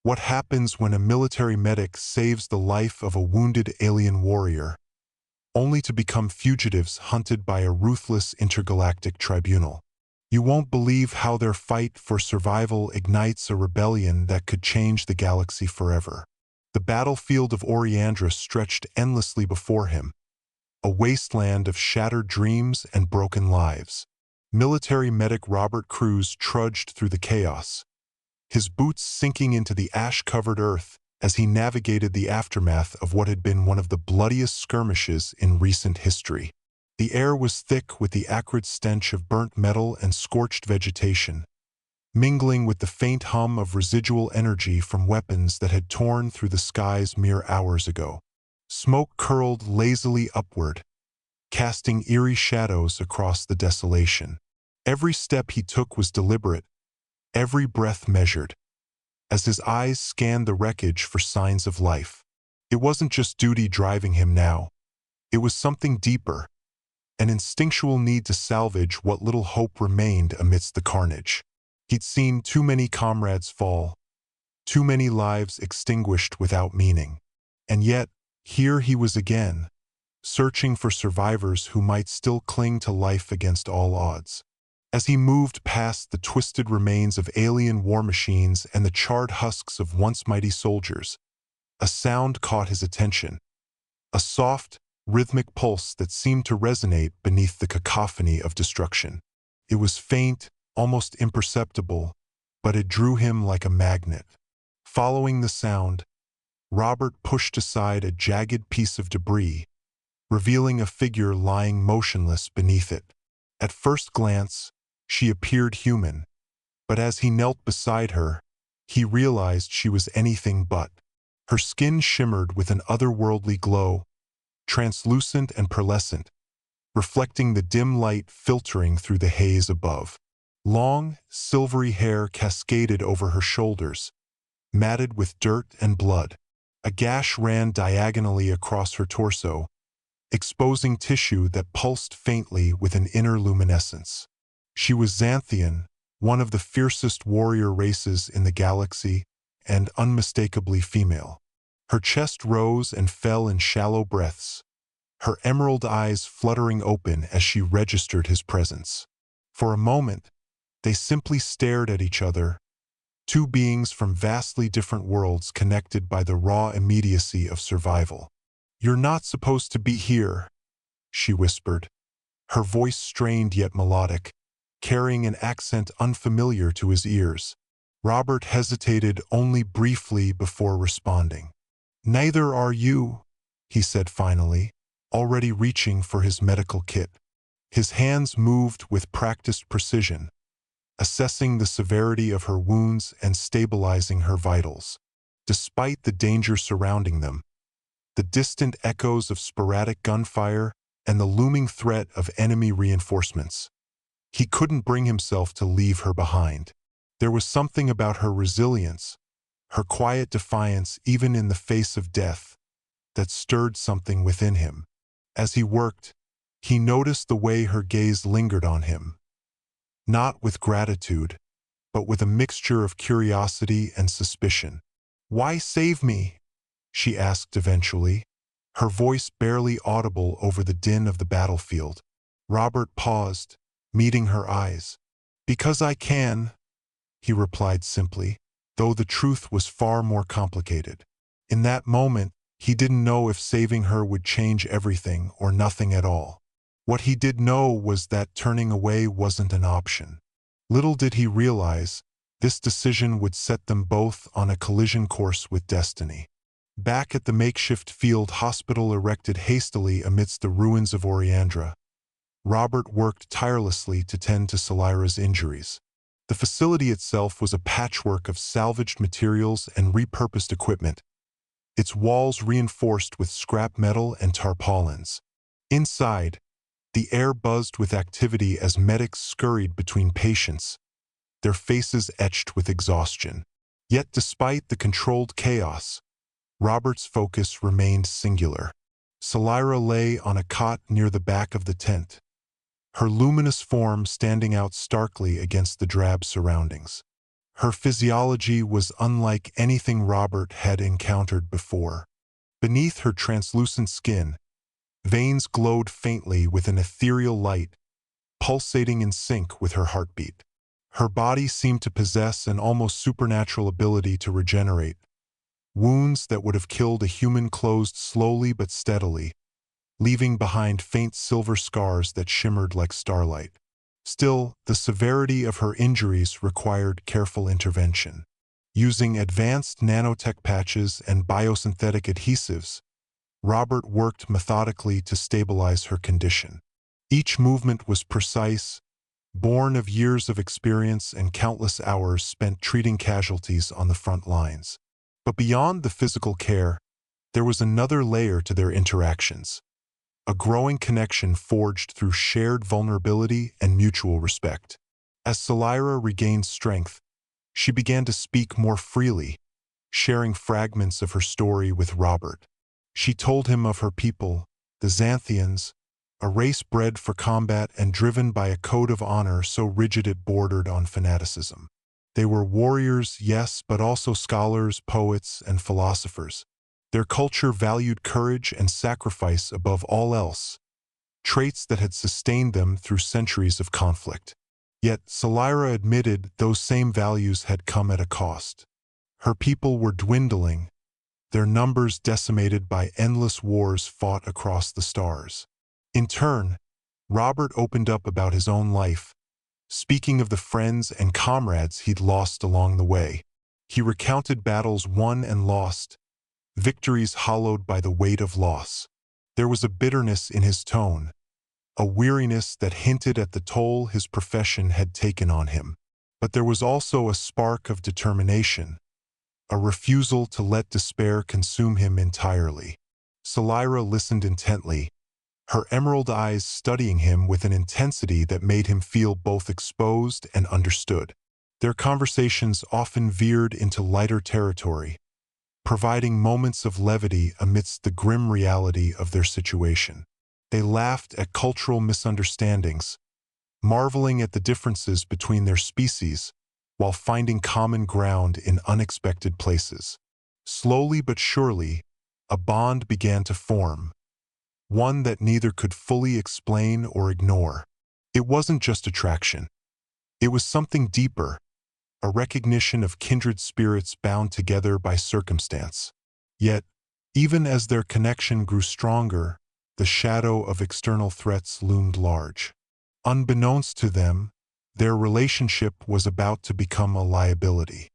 What happens when a military medic saves the life of a wounded alien warrior, only to become fugitives hunted by a ruthless intergalactic tribunal? You won't believe how their fight for survival ignites a rebellion that could change the galaxy forever. The battlefield of Oriandra stretched endlessly before him, a wasteland of shattered dreams and broken lives. Military medic Robert Cruz trudged through the chaos, his boots sinking into the ash-covered earth as he navigated the aftermath of what had been one of the bloodiest skirmishes in recent history. The air was thick with the acrid stench of burnt metal and scorched vegetation, mingling with the faint hum of residual energy from weapons that had torn through the skies mere hours ago. Smoke curled lazily upward, casting eerie shadows across the desolation. Every step he took was deliberate, every breath measured, as his eyes scanned the wreckage for signs of life. It wasn't just duty driving him now. It was something deeper, an instinctual need to salvage what little hope remained amidst the carnage. He'd seen too many comrades fall, too many lives extinguished without meaning. And yet, here he was again, searching for survivors who might still cling to life against all odds. As he moved past the twisted remains of alien war machines and the charred husks of once mighty soldiers, a sound caught his attention, a soft, rhythmic pulse that seemed to resonate beneath the cacophony of destruction. It was faint, almost imperceptible, but it drew him like a magnet. Following the sound, Robert pushed aside a jagged piece of debris, revealing a figure lying motionless beneath it. At first glance, she appeared human, but as he knelt beside her, he realized she was anything but. Her skin shimmered with an otherworldly glow, translucent and pearlescent, reflecting the dim light filtering through the haze above. Long, silvery hair cascaded over her shoulders, matted with dirt and blood. A gash ran diagonally across her torso, exposing tissue that pulsed faintly with an inner luminescence. She was Xanthian, one of the fiercest warrior races in the galaxy, and unmistakably female. Her chest rose and fell in shallow breaths, her emerald eyes fluttering open as she registered his presence. For a moment, they simply stared at each other, two beings from vastly different worlds connected by the raw immediacy of survival. "You're not supposed to be here," she whispered, her voice strained yet melodic, carrying an accent unfamiliar to his ears. Robert hesitated only briefly before responding. "Neither are you," he said finally, already reaching for his medical kit. His hands moved with practiced precision, assessing the severity of her wounds and stabilizing her vitals. Despite the danger surrounding them, the distant echoes of sporadic gunfire and the looming threat of enemy reinforcements, he couldn't bring himself to leave her behind. There was something about her resilience, her quiet defiance even in the face of death, that stirred something within him. As he worked, he noticed the way her gaze lingered on him, not with gratitude, but with a mixture of curiosity and suspicion. "Why save me?" she asked eventually, her voice barely audible over the din of the battlefield. Robert paused, meeting her eyes. "Because I can," he replied simply, though the truth was far more complicated. In that moment, he didn't know if saving her would change everything or nothing at all. What he did know was that turning away wasn't an option. Little did he realize, this decision would set them both on a collision course with destiny. Back at the makeshift field hospital erected hastily amidst the ruins of Oriandra, Robert worked tirelessly to tend to Salira's injuries. The facility itself was a patchwork of salvaged materials and repurposed equipment, its walls reinforced with scrap metal and tarpaulins. Inside, the air buzzed with activity as medics scurried between patients, their faces etched with exhaustion. Yet despite the controlled chaos, Robert's focus remained singular. Salira lay on a cot near the back of the tent, her luminous form standing out starkly against the drab surroundings. Her physiology was unlike anything Robert had encountered before. Beneath her translucent skin, veins glowed faintly with an ethereal light, pulsating in sync with her heartbeat. Her body seemed to possess an almost supernatural ability to regenerate. Wounds that would have killed a human closed slowly but steadily, leaving behind faint silver scars that shimmered like starlight. Still, the severity of her injuries required careful intervention. Using advanced nanotech patches and biosynthetic adhesives, Robert worked methodically to stabilize her condition. Each movement was precise, born of years of experience and countless hours spent treating casualties on the front lines. But beyond the physical care, there was another layer to their interactions. A growing connection forged through shared vulnerability and mutual respect. As Salira regained strength, she began to speak more freely, sharing fragments of her story with Robert. She told him of her people, the Xanthians, a race bred for combat and driven by a code of honor so rigid it bordered on fanaticism. They were warriors, yes, but also scholars, poets, and philosophers. Their culture valued courage and sacrifice above all else, traits that had sustained them through centuries of conflict. Yet, Salira admitted those same values had come at a cost. Her people were dwindling, their numbers decimated by endless wars fought across the stars. In turn, Robert opened up about his own life, speaking of the friends and comrades he'd lost along the way. He recounted battles won and lost, victories hollowed by the weight of loss. There was a bitterness in his tone, a weariness that hinted at the toll his profession had taken on him. But there was also a spark of determination, a refusal to let despair consume him entirely. Salira listened intently, her emerald eyes studying him with an intensity that made him feel both exposed and understood. Their conversations often veered into lighter territory, providing moments of levity amidst the grim reality of their situation. They laughed at cultural misunderstandings, marveling at the differences between their species, while finding common ground in unexpected places. Slowly but surely, a bond began to form, one that neither could fully explain or ignore. It wasn't just attraction. It was something deeper, a recognition of kindred spirits bound together by circumstance. Yet, even as their connection grew stronger, the shadow of external threats loomed large. Unbeknownst to them, their relationship was about to become a liability.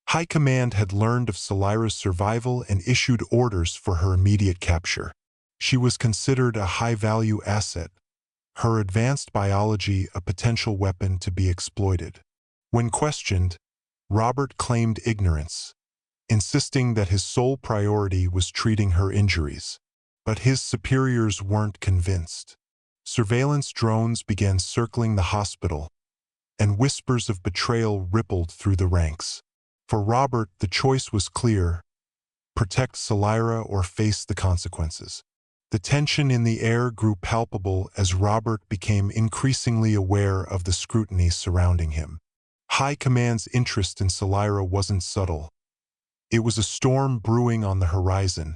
High Command had learned of Salira's survival and issued orders for her immediate capture. She was considered a high-value asset, her advanced biology a potential weapon to be exploited. When questioned, Robert claimed ignorance, insisting that his sole priority was treating her injuries. But his superiors weren't convinced. Surveillance drones began circling the hospital, and whispers of betrayal rippled through the ranks. For Robert, the choice was clear: protect Salira or face the consequences. The tension in the air grew palpable as Robert became increasingly aware of the scrutiny surrounding him. High Command's interest in Salira wasn't subtle. It was a storm brewing on the horizon,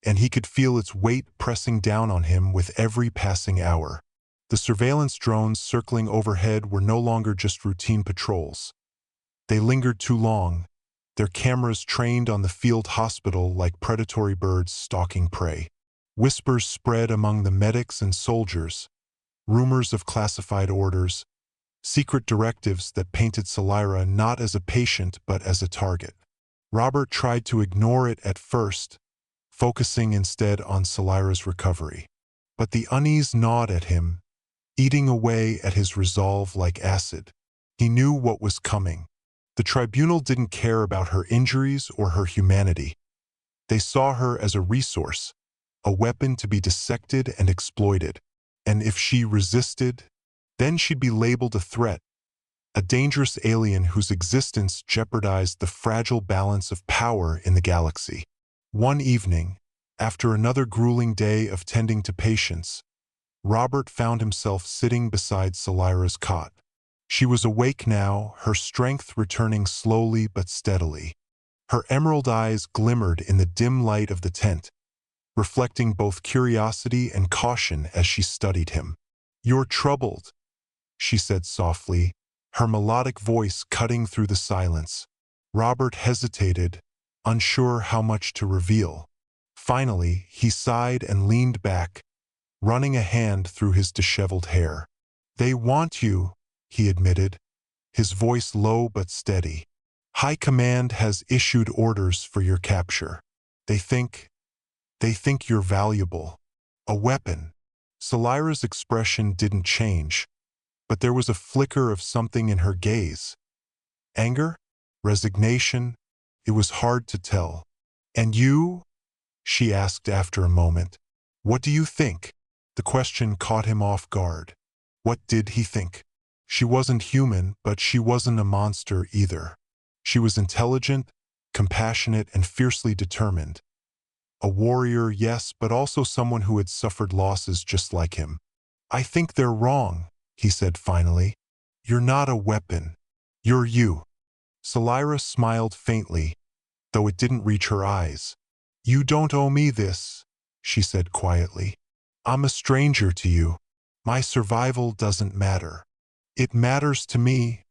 and he could feel its weight pressing down on him with every passing hour. The surveillance drones circling overhead were no longer just routine patrols. They lingered too long, their cameras trained on the field hospital like predatory birds stalking prey. Whispers spread among the medics and soldiers, rumors of classified orders, secret directives that painted Salira not as a patient but as a target. Robert tried to ignore it at first, focusing instead on Salira's recovery. But the unease gnawed at him, eating away at his resolve like acid. He knew what was coming. The tribunal didn't care about her injuries or her humanity. They saw her as a resource, a weapon to be dissected and exploited. And if she resisted, then she'd be labeled a threat, a dangerous alien whose existence jeopardized the fragile balance of power in the galaxy. One evening, after another grueling day of tending to patients, Robert found himself sitting beside Salira's cot. She was awake now, her strength returning slowly but steadily. Her emerald eyes glimmered in the dim light of the tent, reflecting both curiosity and caution as she studied him. "You're troubled," she said softly, her melodic voice cutting through the silence. Robert hesitated, unsure how much to reveal. Finally, he sighed and leaned back, running a hand through his disheveled hair. "They want you," he admitted, his voice low but steady. "High Command has issued orders for your capture. They think you're valuable. A weapon." Salira's expression didn't change, but there was a flicker of something in her gaze. Anger? Resignation? It was hard to tell. "And you?" she asked after a moment. "What do you think?" The question caught him off guard. What did he think? She wasn't human, but she wasn't a monster either. She was intelligent, compassionate, and fiercely determined. A warrior, yes, but also someone who had suffered losses just like him. "I think they're wrong," he said finally. "You're not a weapon. You're you." Salira smiled faintly, though it didn't reach her eyes. "You don't owe me this," she said quietly. "I'm a stranger to you. My survival doesn't matter." "It matters to me,"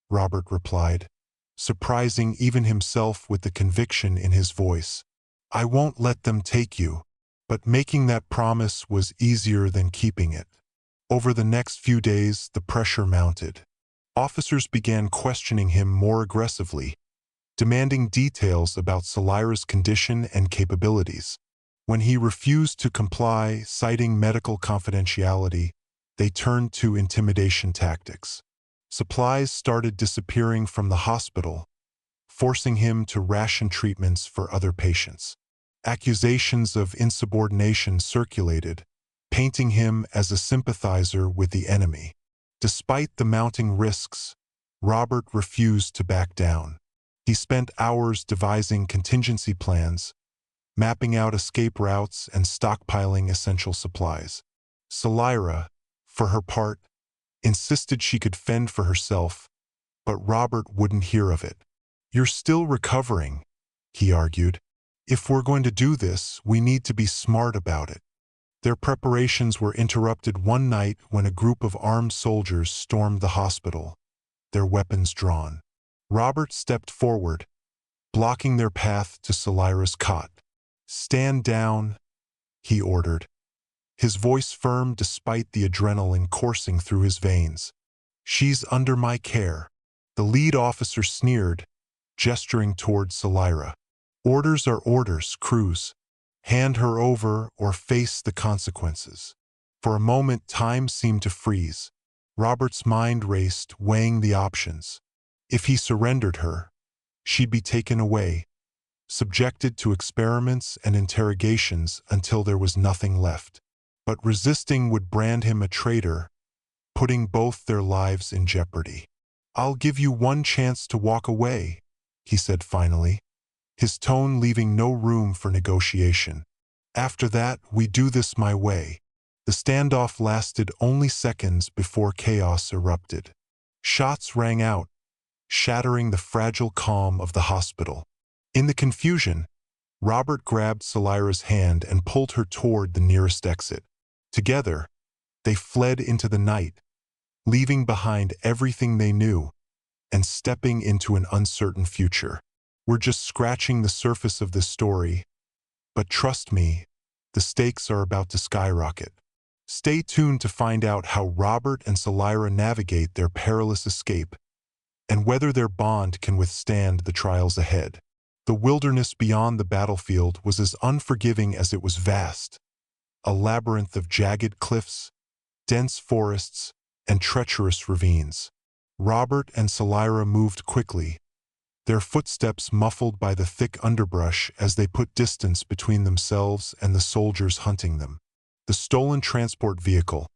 Robert replied, surprising even himself with the conviction in his voice. "I won't let them take you." But making that promise was easier than keeping it. Over the next few days, the pressure mounted. Officers began questioning him more aggressively, demanding details about Salira's condition and capabilities. When he refused to comply, citing medical confidentiality, they turned to intimidation tactics. Supplies started disappearing from the hospital, forcing him to ration treatments for other patients. Accusations of insubordination circulated, painting him as a sympathizer with the enemy. Despite the mounting risks, Robert refused to back down. He spent hours devising contingency plans, mapping out escape routes and stockpiling essential supplies. Salira, for her part, insisted she could fend for herself, but Robert wouldn't hear of it. "You're still recovering," he argued. "If we're going to do this, we need to be smart about it." Their preparations were interrupted one night when a group of armed soldiers stormed the hospital, their weapons drawn. Robert stepped forward, blocking their path to Salira's cot. "Stand down," he ordered, his voice firm despite the adrenaline coursing through his veins. "She's under my care." The lead officer sneered, gesturing toward Salira. "Orders are orders, Cruz. Hand her over or face the consequences." For a moment, time seemed to freeze. Robert's mind raced, weighing the options. If he surrendered her, she'd be taken away, subjected to experiments and interrogations until there was nothing left. But resisting would brand him a traitor, putting both their lives in jeopardy. "I'll give you one chance to walk away," he said finally, his tone leaving no room for negotiation. "After that, we do this my way." The standoff lasted only seconds before chaos erupted. Shots rang out, shattering the fragile calm of the hospital. In the confusion, Robert grabbed Salira's hand and pulled her toward the nearest exit. Together, they fled into the night, leaving behind everything they knew and stepping into an uncertain future. We're just scratching the surface of this story, but trust me, the stakes are about to skyrocket. Stay tuned to find out how Robert and Salira navigate their perilous escape and whether their bond can withstand the trials ahead. The wilderness beyond the battlefield was as unforgiving as it was vast, a labyrinth of jagged cliffs, dense forests, and treacherous ravines. Robert and Salira moved quickly, their footsteps muffled by the thick underbrush as they put distance between themselves and the soldiers hunting them. The stolen transport vehicle,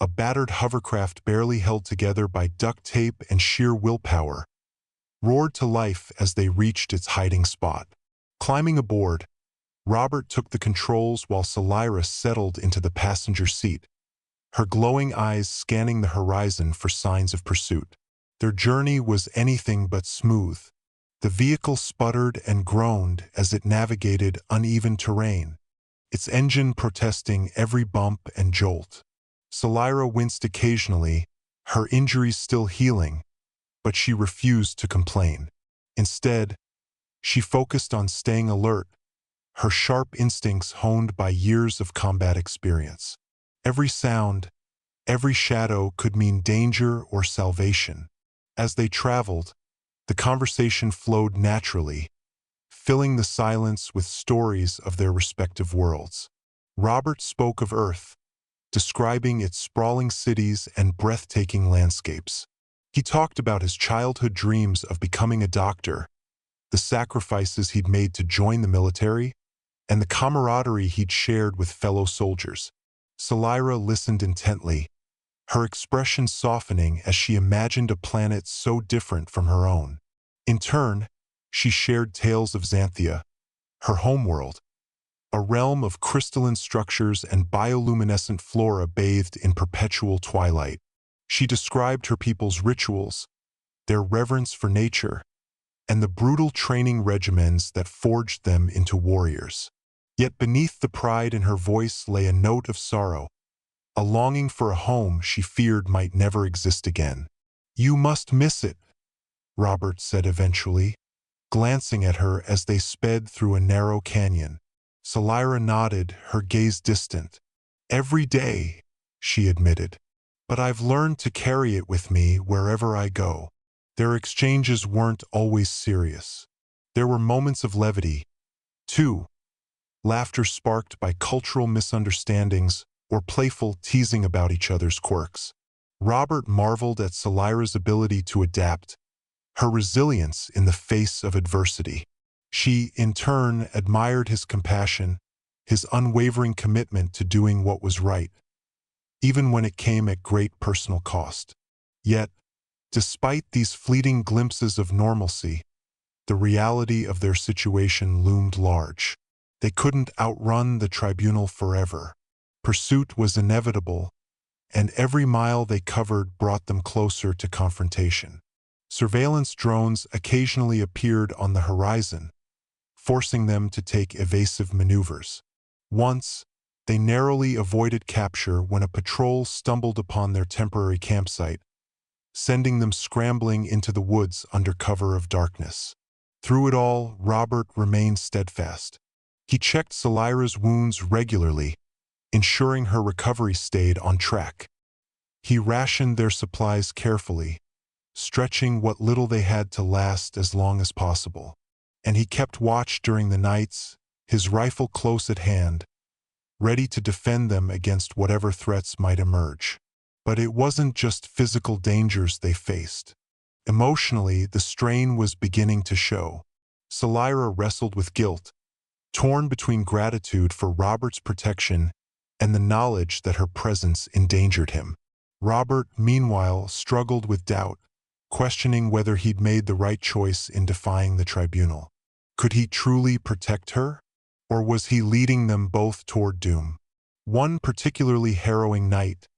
a battered hovercraft barely held together by duct tape and sheer willpower, roared to life as they reached its hiding spot. Climbing aboard, Robert took the controls while Salira settled into the passenger seat, her glowing eyes scanning the horizon for signs of pursuit. Their journey was anything but smooth. The vehicle sputtered and groaned as it navigated uneven terrain, its engine protesting every bump and jolt. Salira winced occasionally, her injuries still healing, but she refused to complain. Instead, she focused on staying alert, her sharp instincts honed by years of combat experience. Every sound, every shadow could mean danger or salvation. As they traveled, the conversation flowed naturally, filling the silence with stories of their respective worlds. Robert spoke of Earth, describing its sprawling cities and breathtaking landscapes. He talked about his childhood dreams of becoming a doctor, the sacrifices he'd made to join the military, and the camaraderie he'd shared with fellow soldiers. Salira listened intently, her expression softening as she imagined a planet so different from her own. In turn, she shared tales of Xanthia, her homeworld, a realm of crystalline structures and bioluminescent flora bathed in perpetual twilight. She described her people's rituals, their reverence for nature, and the brutal training regimens that forged them into warriors. Yet beneath the pride in her voice lay a note of sorrow, a longing for a home she feared might never exist again. "You must miss it," Robert said eventually, glancing at her as they sped through a narrow canyon. Salira nodded, her gaze distant. "Every day," she admitted, "but I've learned to carry it with me wherever I go." Their exchanges weren't always serious. There were moments of levity, too, laughter sparked by cultural misunderstandings or playful teasing about each other's quirks. Robert marveled at Salira's ability to adapt, her resilience in the face of adversity. She, in turn, admired his compassion, his unwavering commitment to doing what was right, even when it came at great personal cost. Yet, despite these fleeting glimpses of normalcy, the reality of their situation loomed large. They couldn't outrun the tribunal forever. Pursuit was inevitable, and every mile they covered brought them closer to confrontation. Surveillance drones occasionally appeared on the horizon, forcing them to take evasive maneuvers. Once, they narrowly avoided capture when a patrol stumbled upon their temporary campsite, sending them scrambling into the woods under cover of darkness. Through it all, Robert remained steadfast. He checked Salira's wounds regularly, ensuring her recovery stayed on track. He rationed their supplies carefully, stretching what little they had to last as long as possible. And he kept watch during the nights, his rifle close at hand, ready to defend them against whatever threats might emerge. But it wasn't just physical dangers they faced. Emotionally, the strain was beginning to show. Salira wrestled with guilt, torn between gratitude for Robert's protection and the knowledge that her presence endangered him. Robert, meanwhile, struggled with doubt, questioning whether he'd made the right choice in defying the tribunal. Could he truly protect her, or was he leading them both toward doom? One particularly harrowing night,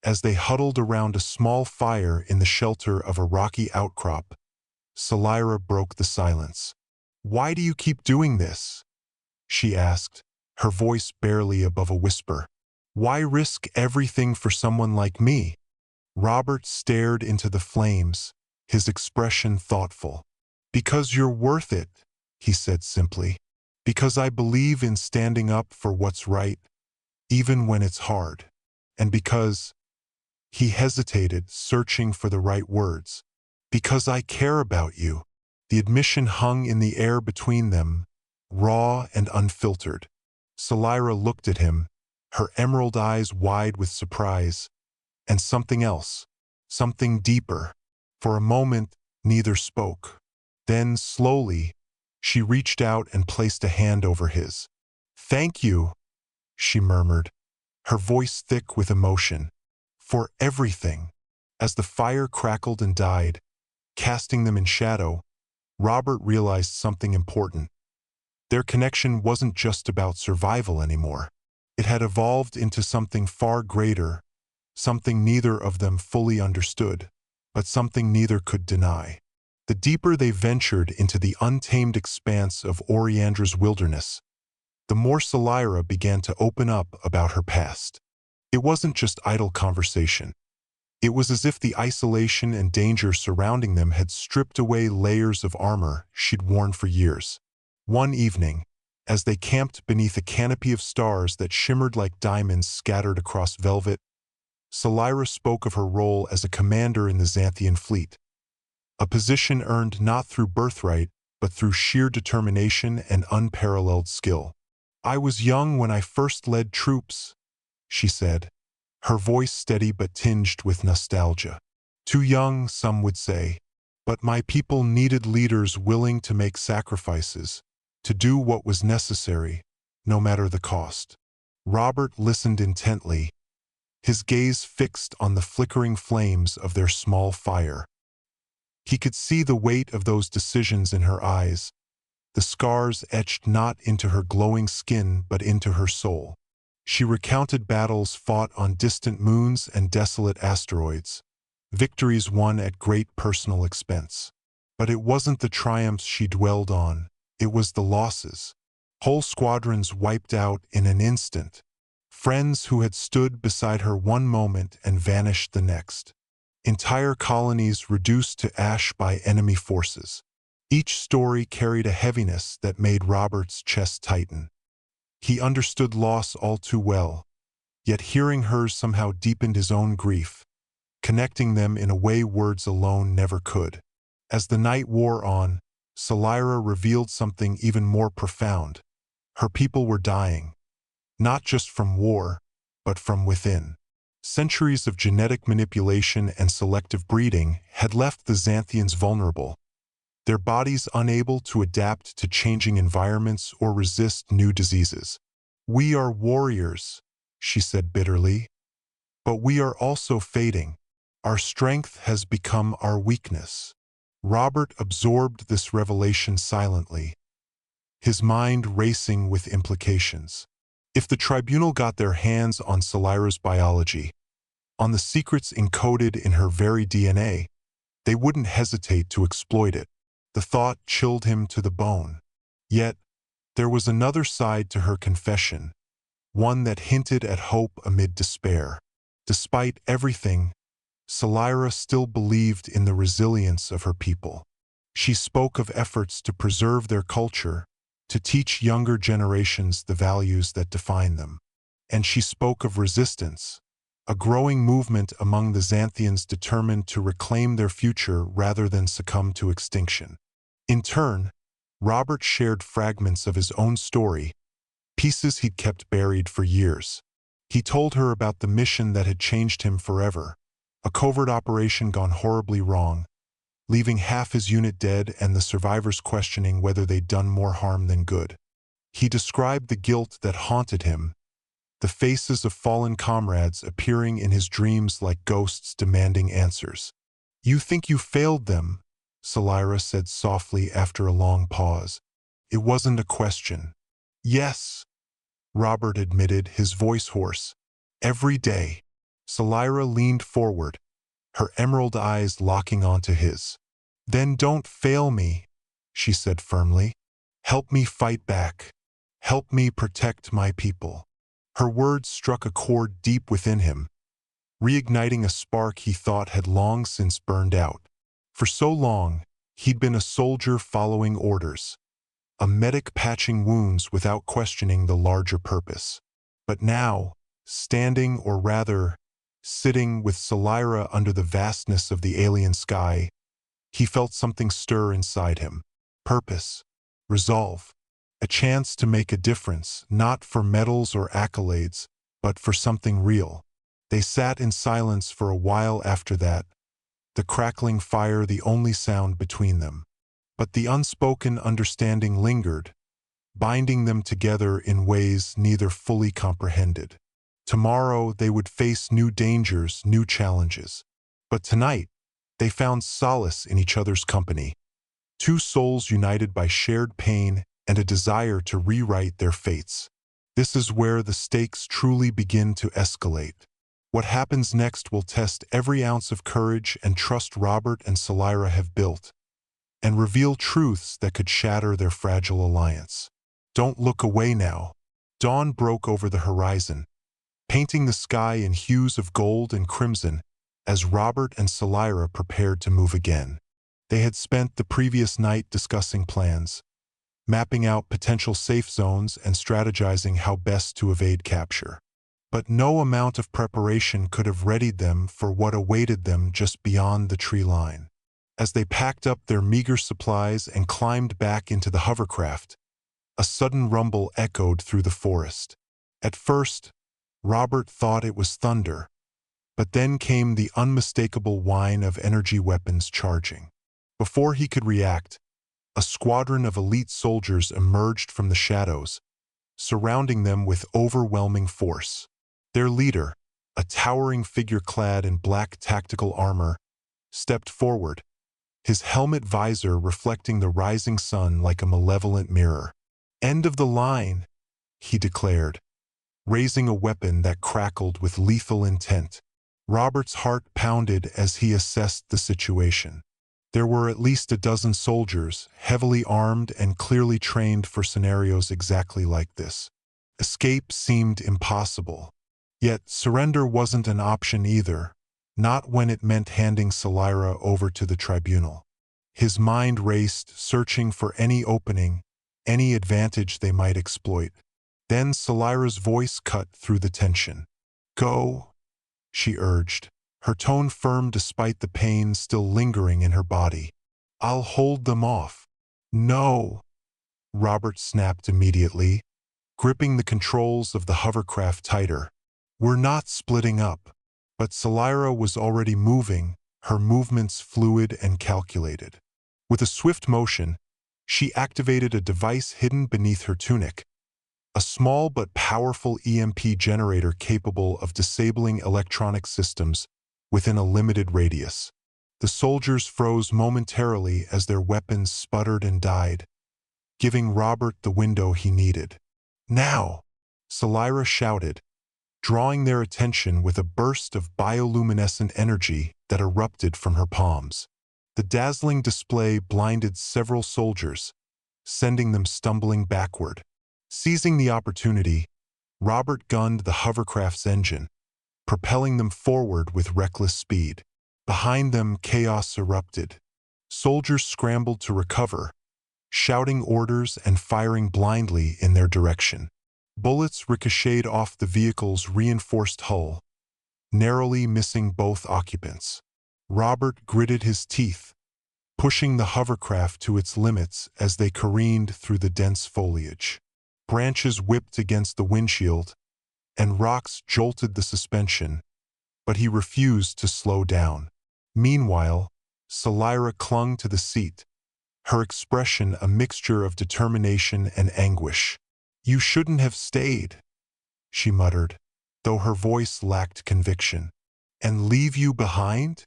as they huddled around a small fire in the shelter of a rocky outcrop, Salira broke the silence. "Why do you keep doing this?" she asked, her voice barely above a whisper. "Why risk everything for someone like me?" Robert stared into the flames, his expression thoughtful. "Because you're worth it," he said simply. "Because I believe in standing up for what's right, even when it's hard. And because—" he hesitated, searching for the right words. "Because I care about you." The admission hung in the air between them, raw and unfiltered. Salira looked at him, her emerald eyes wide with surprise, and something else, something deeper. For a moment, neither spoke. Then, slowly, she reached out and placed a hand over his. "Thank you," she murmured, her voice thick with emotion. "For everything." As the fire crackled and died, casting them in shadow, Robert realized something important. Their connection wasn't just about survival anymore. It had evolved into something far greater, something neither of them fully understood. but something neither could deny. The deeper they ventured into the untamed expanse of Oriandra's wilderness, the more Salira began to open up about her past. It wasn't just idle conversation. It was as if the isolation and danger surrounding them had stripped away layers of armor she'd worn for years. One evening, as they camped beneath a canopy of stars that shimmered like diamonds scattered across velvet, Salira spoke of her role as a commander in the Xanthian fleet, a position earned not through birthright, but through sheer determination and unparalleled skill. "I was young when I first led troops," she said, her voice steady but tinged with nostalgia. "Too young, some would say, but my people needed leaders willing to make sacrifices, to do what was necessary, no matter the cost." Robert listened intently, his gaze fixed on the flickering flames of their small fire. He could see the weight of those decisions in her eyes, the scars etched not into her glowing skin but into her soul. She recounted battles fought on distant moons and desolate asteroids, victories won at great personal expense. But it wasn't the triumphs she dwelled on, it was the losses. Whole squadrons wiped out in an instant, friends who had stood beside her one moment and vanished the next. Entire colonies reduced to ash by enemy forces. Each story carried a heaviness that made Robert's chest tighten. He understood loss all too well, yet hearing hers somehow deepened his own grief, connecting them in a way words alone never could. As the night wore on, Salira revealed something even more profound. Her people were dying, not just from war, but from within. Centuries of genetic manipulation and selective breeding had left the Xanthians vulnerable, their bodies unable to adapt to changing environments or resist new diseases. "We are warriors," she said bitterly, "but we are also fading. Our strength has become our weakness." Robert absorbed this revelation silently, his mind racing with implications. If the tribunal got their hands on Salira's biology, on the secrets encoded in her very DNA, they wouldn't hesitate to exploit it. The thought chilled him to the bone. Yet, there was another side to her confession, one that hinted at hope amid despair. Despite everything, Salira still believed in the resilience of her people. She spoke of efforts to preserve their culture, to teach younger generations the values that define them. And she spoke of resistance, a growing movement among the Xanthians determined to reclaim their future rather than succumb to extinction. In turn, Robert shared fragments of his own story, pieces he'd kept buried for years. He told her about the mission that had changed him forever, a covert operation gone horribly wrong, leaving half his unit dead and the survivors questioning whether they'd done more harm than good. He described the guilt that haunted him, the faces of fallen comrades appearing in his dreams like ghosts demanding answers. "You think you failed them," Salira said softly after a long pause. "It wasn't a question." "Yes," Robert admitted, his voice hoarse. "Every day." Salira leaned forward, her emerald eyes locking onto his. "Then don't fail me," she said firmly. "Help me fight back. Help me protect my people." Her words struck a chord deep within him, reigniting a spark he thought had long since burned out. For so long, he'd been a soldier following orders, a medic patching wounds without questioning the larger purpose. But now, standing or rather, sitting with Salira under the vastness of the alien sky, he felt something stir inside him. Purpose, resolve, a chance to make a difference, not for medals or accolades, but for something real. They sat in silence for a while after that, the crackling fire the only sound between them. But the unspoken understanding lingered, binding them together in ways neither fully comprehended. Tomorrow they would face new dangers, new challenges. But tonight, they found solace in each other's company. Two souls united by shared pain and a desire to rewrite their fates. This is where the stakes truly begin to escalate. What happens next will test every ounce of courage and trust Robert and Salira have built, and reveal truths that could shatter their fragile alliance. Don't look away now. Dawn broke over the horizon, painting the sky in hues of gold and crimson as Robert and Salira prepared to move again. They had spent the previous night discussing plans, mapping out potential safe zones and strategizing how best to evade capture. But no amount of preparation could have readied them for what awaited them just beyond the tree line. As they packed up their meager supplies and climbed back into the hovercraft, a sudden rumble echoed through the forest. At first, Robert thought it was thunder, but then came the unmistakable whine of energy weapons charging. Before he could react, a squadron of elite soldiers emerged from the shadows, surrounding them with overwhelming force. Their leader, a towering figure clad in black tactical armor, stepped forward, his helmet visor reflecting the rising sun like a malevolent mirror. "End of the line," he declared, raising a weapon that crackled with lethal intent. Robert's heart pounded as he assessed the situation. There were at least a dozen soldiers, heavily armed and clearly trained for scenarios exactly like this. Escape seemed impossible. Yet surrender wasn't an option either, not when it meant handing Salira over to the tribunal. His mind raced, searching for any opening, any advantage they might exploit. Then Salira's voice cut through the tension. "Go," she urged, her tone firm despite the pain still lingering in her body. "I'll hold them off." "No," Robert snapped immediately, gripping the controls of the hovercraft tighter. "We're not splitting up." But Salira was already moving, her movements fluid and calculated. With a swift motion, she activated a device hidden beneath her tunic, a small but powerful EMP generator capable of disabling electronic systems within a limited radius. The soldiers froze momentarily as their weapons sputtered and died, giving Robert the window he needed. "Now!" Salira shouted, drawing their attention with a burst of bioluminescent energy that erupted from her palms. The dazzling display blinded several soldiers, sending them stumbling backward. Seizing the opportunity, Robert gunned the hovercraft's engine, propelling them forward with reckless speed. Behind them, chaos erupted. Soldiers scrambled to recover, shouting orders and firing blindly in their direction. Bullets ricocheted off the vehicle's reinforced hull, narrowly missing both occupants. Robert gritted his teeth, pushing the hovercraft to its limits as they careened through the dense foliage. Branches whipped against the windshield, and rocks jolted the suspension, but he refused to slow down. Meanwhile, Salira clung to the seat, her expression a mixture of determination and anguish. "You shouldn't have stayed," she muttered, though her voice lacked conviction. "And leave you behind?"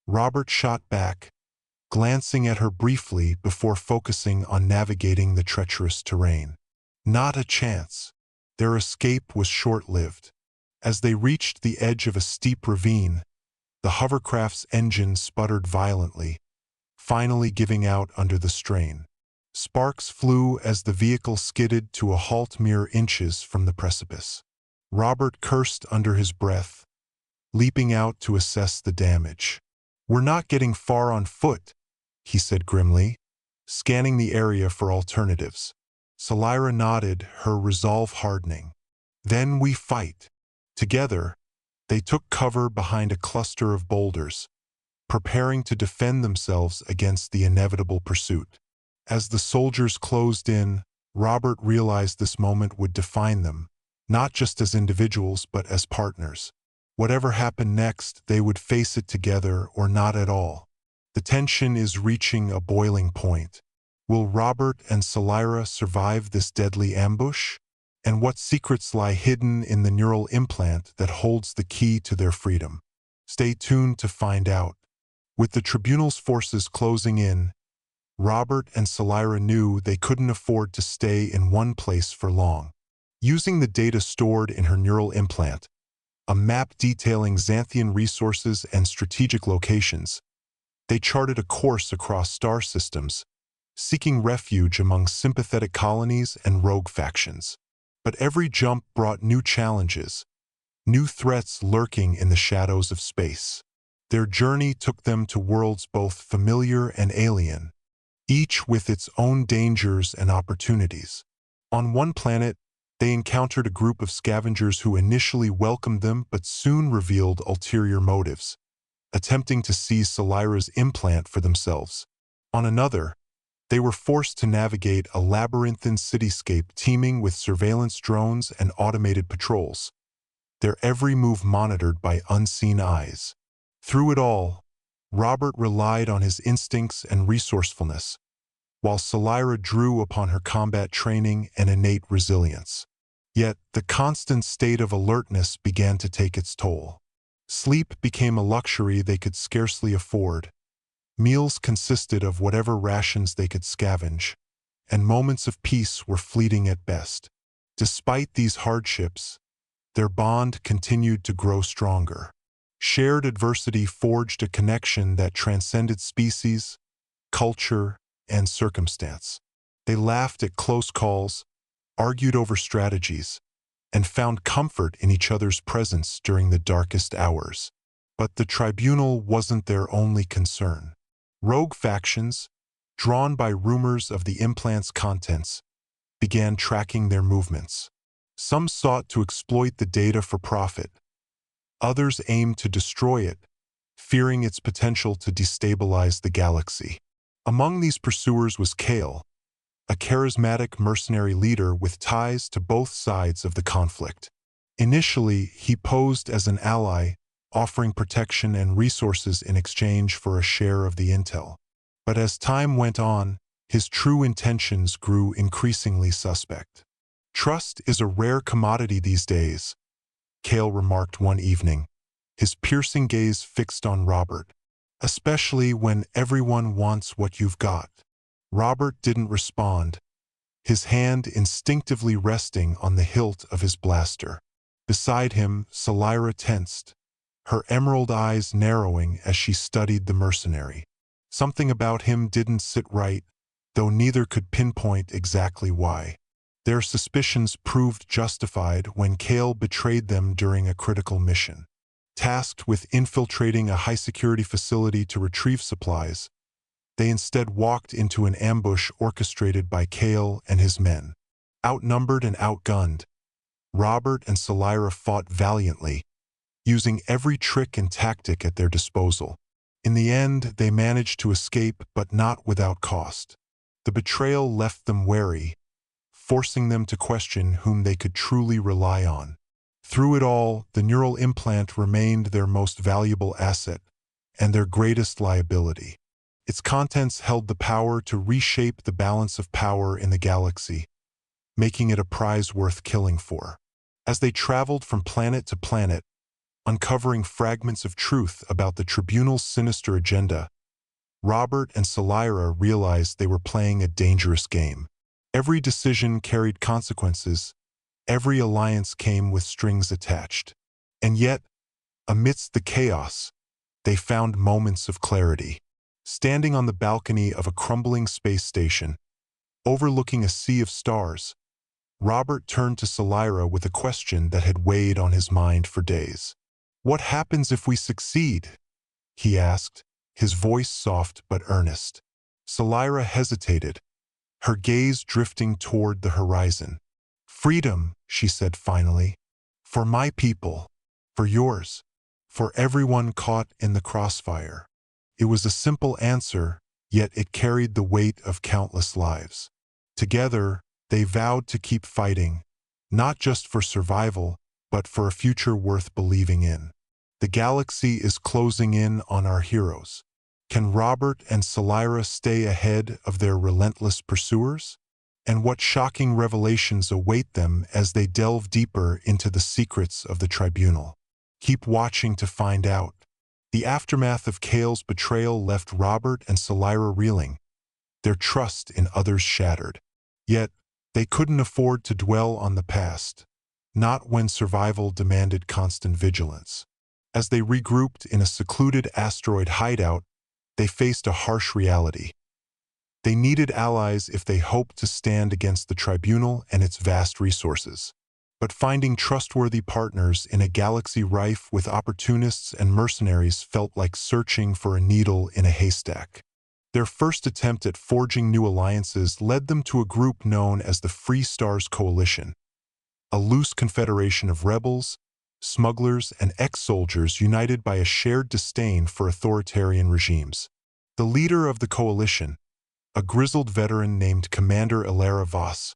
Robert shot back, glancing at her briefly before focusing on navigating the treacherous terrain. Not a chance. Their escape was short-lived. As they reached the edge of a steep ravine, the hovercraft's engine sputtered violently, finally giving out under the strain. Sparks flew as the vehicle skidded to a halt mere inches from the precipice. Robert cursed under his breath, leaping out to assess the damage. "We're not getting far on foot," he said grimly, scanning the area for alternatives. Salira nodded, her resolve hardening. "Then we fight." Together, they took cover behind a cluster of boulders, preparing to defend themselves against the inevitable pursuit. As the soldiers closed in, Robert realized this moment would define them, not just as individuals but as partners. Whatever happened next, they would face it together or not at all. The tension is reaching a boiling point. Will Robert and Salira survive this deadly ambush? And what secrets lie hidden in the neural implant that holds the key to their freedom? Stay tuned to find out. With the tribunal's forces closing in, Robert and Salira knew they couldn't afford to stay in one place for long. Using the data stored in her neural implant, a map detailing Xanthian resources and strategic locations. They charted a course across star systems, seeking refuge among sympathetic colonies and rogue factions. But every jump brought new challenges, new threats lurking in the shadows of space. Their journey took them to worlds both familiar and alien, each with its own dangers and opportunities. On one planet, they encountered a group of scavengers who initially welcomed them but soon revealed ulterior motives, attempting to seize Solyra's implant for themselves. On another, they were forced to navigate a labyrinthine cityscape teeming with surveillance drones and automated patrols, their every move monitored by unseen eyes. Through it all, Robert relied on his instincts and resourcefulness, while Solyra drew upon her combat training and innate resilience. Yet, the constant state of alertness began to take its toll. Sleep became a luxury they could scarcely afford. Meals consisted of whatever rations they could scavenge, and moments of peace were fleeting at best. Despite these hardships, their bond continued to grow stronger. Shared adversity forged a connection that transcended species, culture, and circumstance. They laughed at close calls, argued over strategies, and found comfort in each other's presence during the darkest hours. But the tribunal wasn't their only concern. Rogue factions, drawn by rumors of the implant's contents, began tracking their movements. Some sought to exploit the data for profit. Others aimed to destroy it, fearing its potential to destabilize the galaxy. Among these pursuers was Kale, a charismatic mercenary leader with ties to both sides of the conflict. Initially, he posed as an ally, offering protection and resources in exchange for a share of the intel. But as time went on, his true intentions grew increasingly suspect. "Trust is a rare commodity these days," Kale remarked one evening, his piercing gaze fixed on Robert. "Especially when everyone wants what you've got." Robert didn't respond, his hand instinctively resting on the hilt of his blaster. Beside him, Solyra tensed, her emerald eyes narrowing as she studied the mercenary. Something about him didn't sit right, though neither could pinpoint exactly why. Their suspicions proved justified when Kale betrayed them during a critical mission. Tasked with infiltrating a high-security facility to retrieve supplies, they instead walked into an ambush orchestrated by Kale and his men. Outnumbered and outgunned, Robert and Solyra fought valiantly, using every trick and tactic at their disposal. In the end, they managed to escape, but not without cost. The betrayal left them wary, forcing them to question whom they could truly rely on. Through it all, the neural implant remained their most valuable asset and their greatest liability. Its contents held the power to reshape the balance of power in the galaxy, making it a prize worth killing for. As they traveled from planet to planet, uncovering fragments of truth about the tribunal's sinister agenda, Robert and Solyra realized they were playing a dangerous game. Every decision carried consequences, every alliance came with strings attached. And yet, amidst the chaos, they found moments of clarity. Standing on the balcony of a crumbling space station, overlooking a sea of stars, Robert turned to Solyra with a question that had weighed on his mind for days. "What happens if we succeed?" he asked, his voice soft but earnest. Solyra hesitated, her gaze drifting toward the horizon. "Freedom," she said finally. "For my people, for yours, for everyone caught in the crossfire." It was a simple answer, yet it carried the weight of countless lives. Together, they vowed to keep fighting, not just for survival, but for a future worth believing in. The galaxy is closing in on our heroes. Can Robert and Solyra stay ahead of their relentless pursuers? And what shocking revelations await them as they delve deeper into the secrets of the tribunal? Keep watching to find out. The aftermath of Kale's betrayal left Robert and Solyra reeling, their trust in others shattered. Yet, they couldn't afford to dwell on the past. not when survival demanded constant vigilance. As they regrouped in a secluded asteroid hideout, they faced a harsh reality. They needed allies if they hoped to stand against the tribunal and its vast resources. But finding trustworthy partners in a galaxy rife with opportunists and mercenaries felt like searching for a needle in a haystack. Their first attempt at forging new alliances led them to a group known as the Free Stars Coalition, a loose confederation of rebels, smugglers, and ex-soldiers united by a shared disdain for authoritarian regimes. The leader of the coalition, a grizzled veteran named Commander Ilara Voss,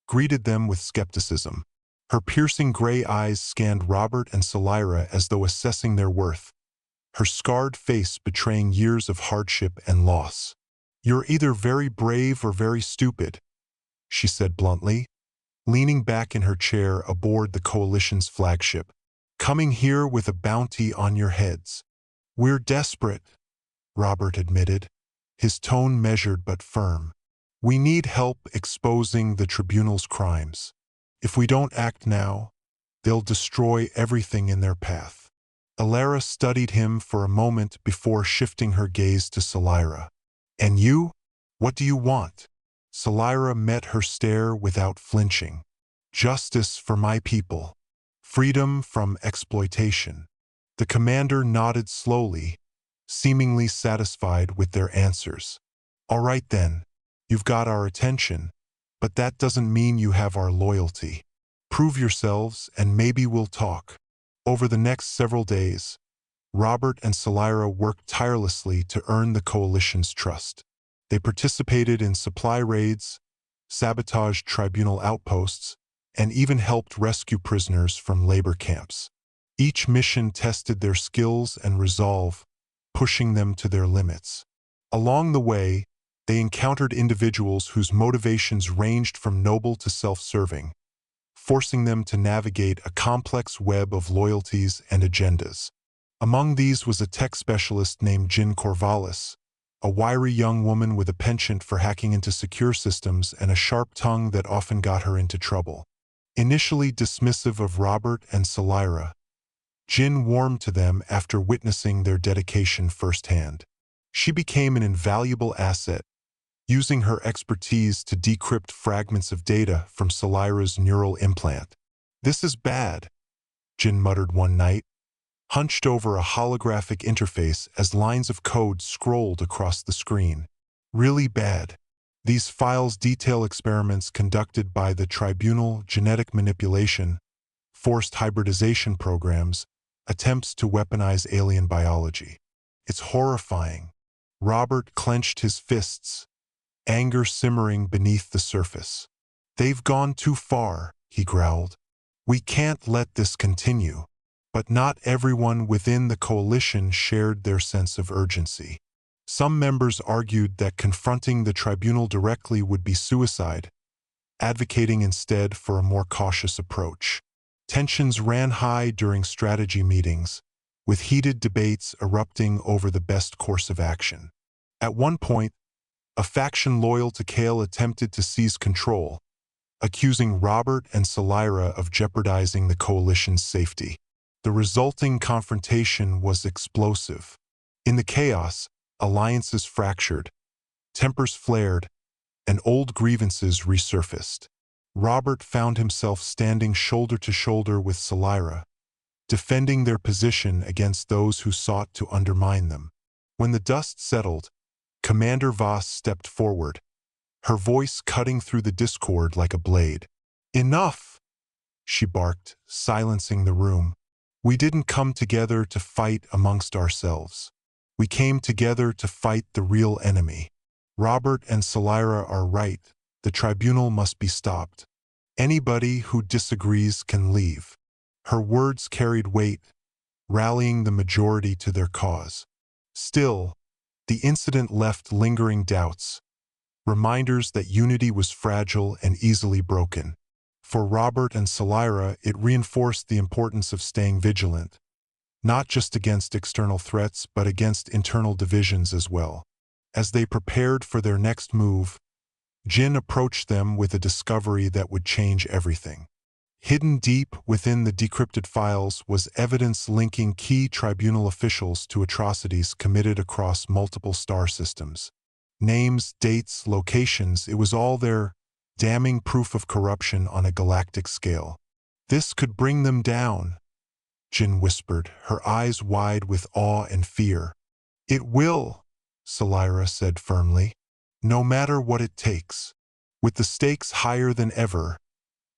greeted them with skepticism. Her piercing gray eyes scanned Robert and Salira as though assessing their worth, her scarred face betraying years of hardship and loss. "You're either very brave or very stupid," she said bluntly, leaning back in her chair aboard the coalition's flagship. "Coming here with a bounty on your heads." "We're desperate," Robert admitted, his tone measured but firm. "We need help exposing the tribunal's crimes. If we don't act now, they'll destroy everything in their path." Ilara studied him for a moment before shifting her gaze to Salira. "And you? What do you want?" Salira met her stare without flinching. "Justice for my people. Freedom from exploitation." The commander nodded slowly, seemingly satisfied with their answers. "All right then, you've got our attention, but that doesn't mean you have our loyalty. Prove yourselves and maybe we'll talk." Over the next several days, Robert and Salira worked tirelessly to earn the coalition's trust. They participated in supply raids, sabotaged tribunal outposts, and even helped rescue prisoners from labor camps. Each mission tested their skills and resolve, pushing them to their limits. Along the way, they encountered individuals whose motivations ranged from noble to self-serving, forcing them to navigate a complex web of loyalties and agendas. Among these was a tech specialist named Jin Corvallis, a wiry young woman with a penchant for hacking into secure systems and a sharp tongue that often got her into trouble. Initially dismissive of Robert and Salira, Jin warmed to them after witnessing their dedication firsthand. She became an invaluable asset, using her expertise to decrypt fragments of data from Salira's neural implant. "This is bad," Jin muttered one night, hunched over a holographic interface as lines of code scrolled across the screen. "Really bad. These files detail experiments conducted by the tribunal, genetic manipulation, forced hybridization programs, attempts to weaponize alien biology. It's horrifying." Robert clenched his fists, anger simmering beneath the surface. "They've gone too far," he growled. "We can't let this continue." But not everyone within the coalition shared their sense of urgency. Some members argued that confronting the tribunal directly would be suicide, advocating instead for a more cautious approach. Tensions ran high during strategy meetings, with heated debates erupting over the best course of action. At one point, a faction loyal to Kale attempted to seize control, accusing Robert and Salira of jeopardizing the coalition's safety. The resulting confrontation was explosive. In the chaos, alliances fractured, tempers flared, and old grievances resurfaced. Robert found himself standing shoulder to shoulder with Salira, defending their position against those who sought to undermine them. When the dust settled, Commander Voss stepped forward, her voice cutting through the discord like a blade. "Enough!" she barked, silencing the room. "We didn't come together to fight amongst ourselves. We came together to fight the real enemy. Robert and Salira are right. The tribunal must be stopped. Anybody who disagrees can leave." Her words carried weight, rallying the majority to their cause. Still, the incident left lingering doubts, reminders that unity was fragile and easily broken. For Robert and Salira, it reinforced the importance of staying vigilant, not just against external threats, but against internal divisions as well. As they prepared for their next move, Jin approached them with a discovery that would change everything. Hidden deep within the decrypted files was evidence linking key tribunal officials to atrocities committed across multiple star systems. Names, dates, locations, it was all there, damning proof of corruption on a galactic scale. This could bring them down, Jin whispered, her eyes wide with awe and fear. It will, Salira said firmly. No matter what it takes. With the stakes higher than ever,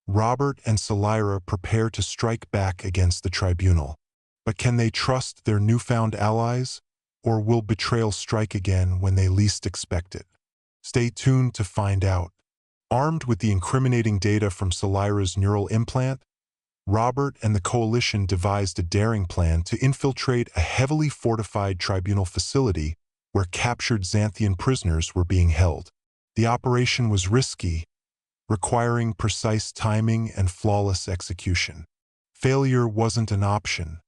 Robert and Salira prepare to strike back against the tribunal. But can they trust their newfound allies, or will betrayal strike again when they least expect it? Stay tuned to find out. Armed with the incriminating data from Salira's neural implant, Robert and the coalition devised a daring plan to infiltrate a heavily fortified tribunal facility where captured Xanthian prisoners were being held. The operation was risky, requiring precise timing and flawless execution. Failure wasn't an option,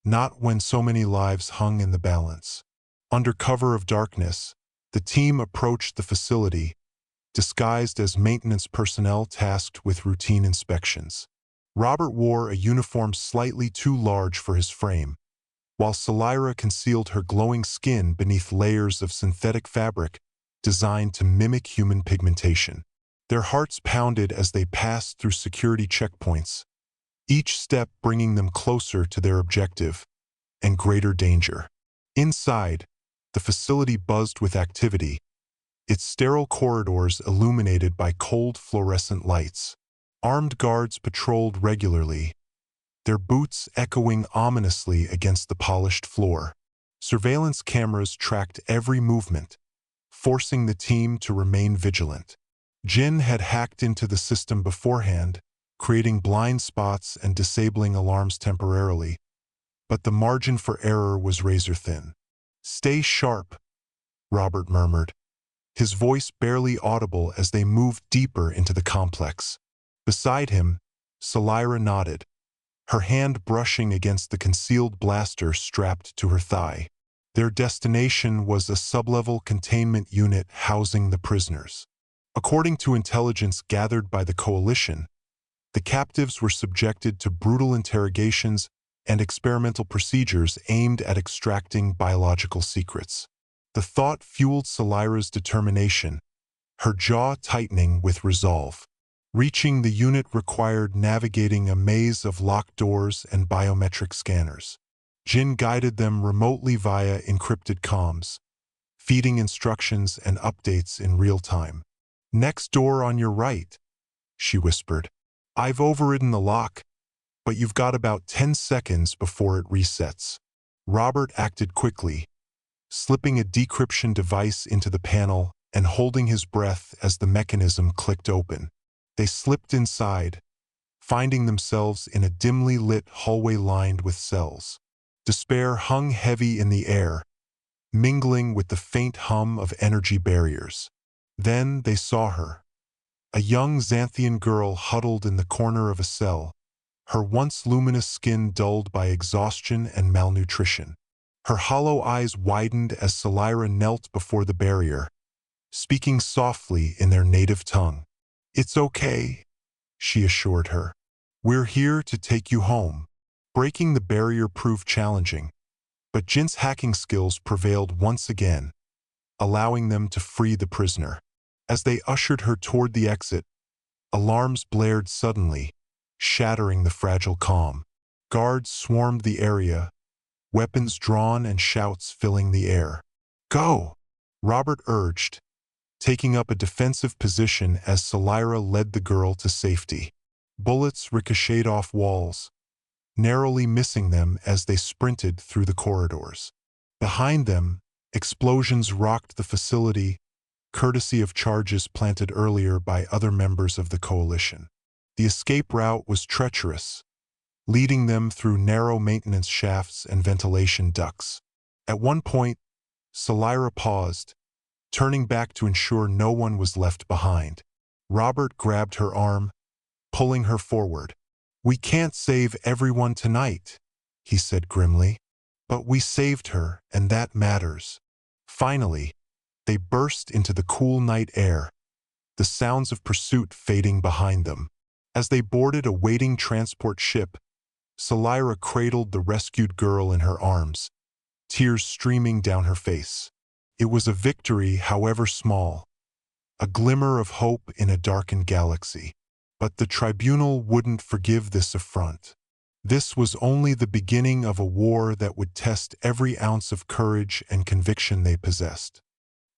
not when so many lives hung in the balance. Under cover of darkness, the team approached the facility, disguised as maintenance personnel tasked with routine inspections. Robert wore a uniform slightly too large for his frame, while Salira concealed her glowing skin beneath layers of synthetic fabric designed to mimic human pigmentation. Their hearts pounded as they passed through security checkpoints, each step bringing them closer to their objective and greater danger. Inside, the facility buzzed with activity, its sterile corridors illuminated by cold fluorescent lights. Armed guards patrolled regularly, their boots echoing ominously against the polished floor. Surveillance cameras tracked every movement, forcing the team to remain vigilant. Jin had hacked into the system beforehand, creating blind spots and disabling alarms temporarily, but the margin for error was razor-thin. "Stay sharp," Robert murmured, his voice barely audible as they moved deeper into the complex. Beside him, Salira nodded, her hand brushing against the concealed blaster strapped to her thigh. Their destination was a sublevel containment unit housing the prisoners. According to intelligence gathered by the coalition, the captives were subjected to brutal interrogations and experimental procedures aimed at extracting biological secrets. The thought fueled Salira's determination, her jaw tightening with resolve. Reaching the unit required navigating a maze of locked doors and biometric scanners. Jin guided them remotely via encrypted comms, feeding instructions and updates in real time. "Next door on your right," she whispered. "I've overridden the lock, but you've got about 10 seconds before it resets." Robert acted quickly, slipping a decryption device into the panel and holding his breath as the mechanism clicked open. They slipped inside, finding themselves in a dimly lit hallway lined with cells. Despair hung heavy in the air, mingling with the faint hum of energy barriers. Then they saw her, a young Xanthian girl huddled in the corner of a cell, her once luminous skin dulled by exhaustion and malnutrition. Her hollow eyes widened as Salira knelt before the barrier, speaking softly in their native tongue. "It's okay," she assured her. "We're here to take you home." Breaking the barrier proved challenging, but Jin's hacking skills prevailed once again, allowing them to free the prisoner. As they ushered her toward the exit, alarms blared suddenly, shattering the fragile calm. Guards swarmed the area, weapons drawn and shouts filling the air. "Go," Robert urged, taking up a defensive position as Salira led the girl to safety. Bullets ricocheted off walls, narrowly missing them as they sprinted through the corridors. Behind them, explosions rocked the facility, courtesy of charges planted earlier by other members of the coalition. The escape route was treacherous, leading them through narrow maintenance shafts and ventilation ducts. At one point, Salira paused, turning back to ensure no one was left behind. Robert grabbed her arm, pulling her forward. "We can't save everyone tonight," he said grimly. "But we saved her, and that matters." Finally, they burst into the cool night air, the sounds of pursuit fading behind them. As they boarded a waiting transport ship, Salira cradled the rescued girl in her arms, tears streaming down her face. It was a victory, however small, a glimmer of hope in a darkened galaxy. But the tribunal wouldn't forgive this affront. This was only the beginning of a war that would test every ounce of courage and conviction they possessed.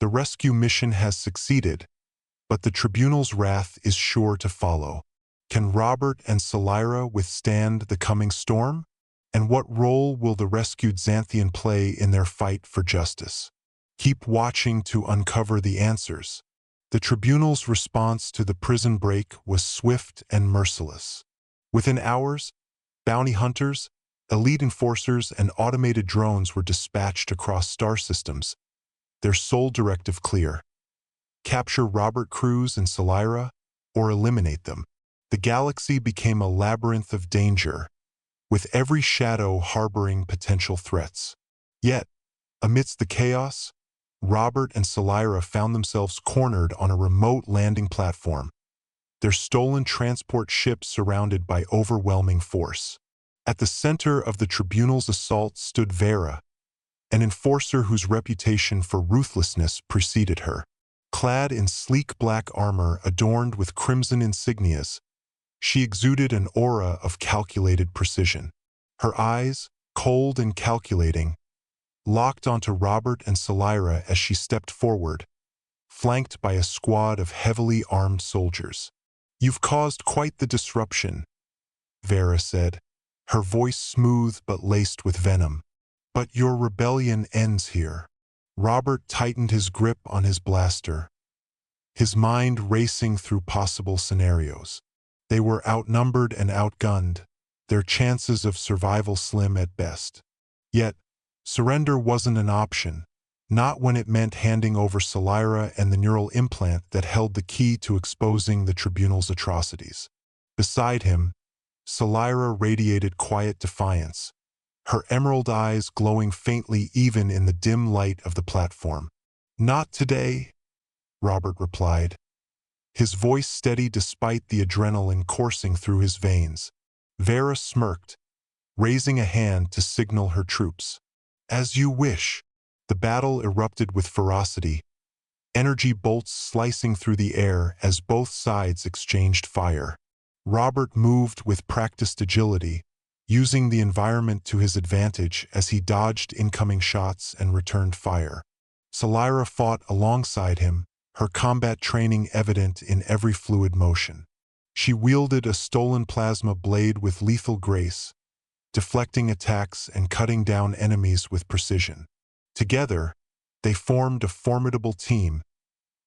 The rescue mission has succeeded, but the tribunal's wrath is sure to follow. Can Robert and Salira withstand the coming storm? And what role will the rescued Xanthian play in their fight for justice? Keep watching to uncover the answers. The tribunal's response to the prison break was swift and merciless. Within hours, bounty hunters, elite enforcers, and automated drones were dispatched across star systems, their sole directive clear: capture Robert Cruz and Salira, or eliminate them. The galaxy became a labyrinth of danger, with every shadow harboring potential threats. Yet, amidst the chaos, Robert and Salira found themselves cornered on a remote landing platform, their stolen transport ship surrounded by overwhelming force. At the center of the tribunal's assault stood Vera, an enforcer whose reputation for ruthlessness preceded her. Clad in sleek black armor adorned with crimson insignias, she exuded an aura of calculated precision. Her eyes, cold and calculating, locked onto Robert and Salira as she stepped forward, flanked by a squad of heavily armed soldiers. "You've caused quite the disruption," Vera said, her voice smooth but laced with venom. "But your rebellion ends here." Robert tightened his grip on his blaster, his mind racing through possible scenarios. They were outnumbered and outgunned, their chances of survival slim at best. Yet, surrender wasn't an option, not when it meant handing over Salira and the neural implant that held the key to exposing the tribunal's atrocities. Beside him, Salira radiated quiet defiance, her emerald eyes glowing faintly even in the dim light of the platform. "Not today," Robert replied, his voice steady despite the adrenaline coursing through his veins. Vera smirked, raising a hand to signal her troops. "As you wish." The battle erupted with ferocity, energy bolts slicing through the air as both sides exchanged fire. Robert moved with practiced agility, using the environment to his advantage as he dodged incoming shots and returned fire. Salira fought alongside him, her combat training evident in every fluid motion. She wielded a stolen plasma blade with lethal grace, deflecting attacks and cutting down enemies with precision. Together, they formed a formidable team,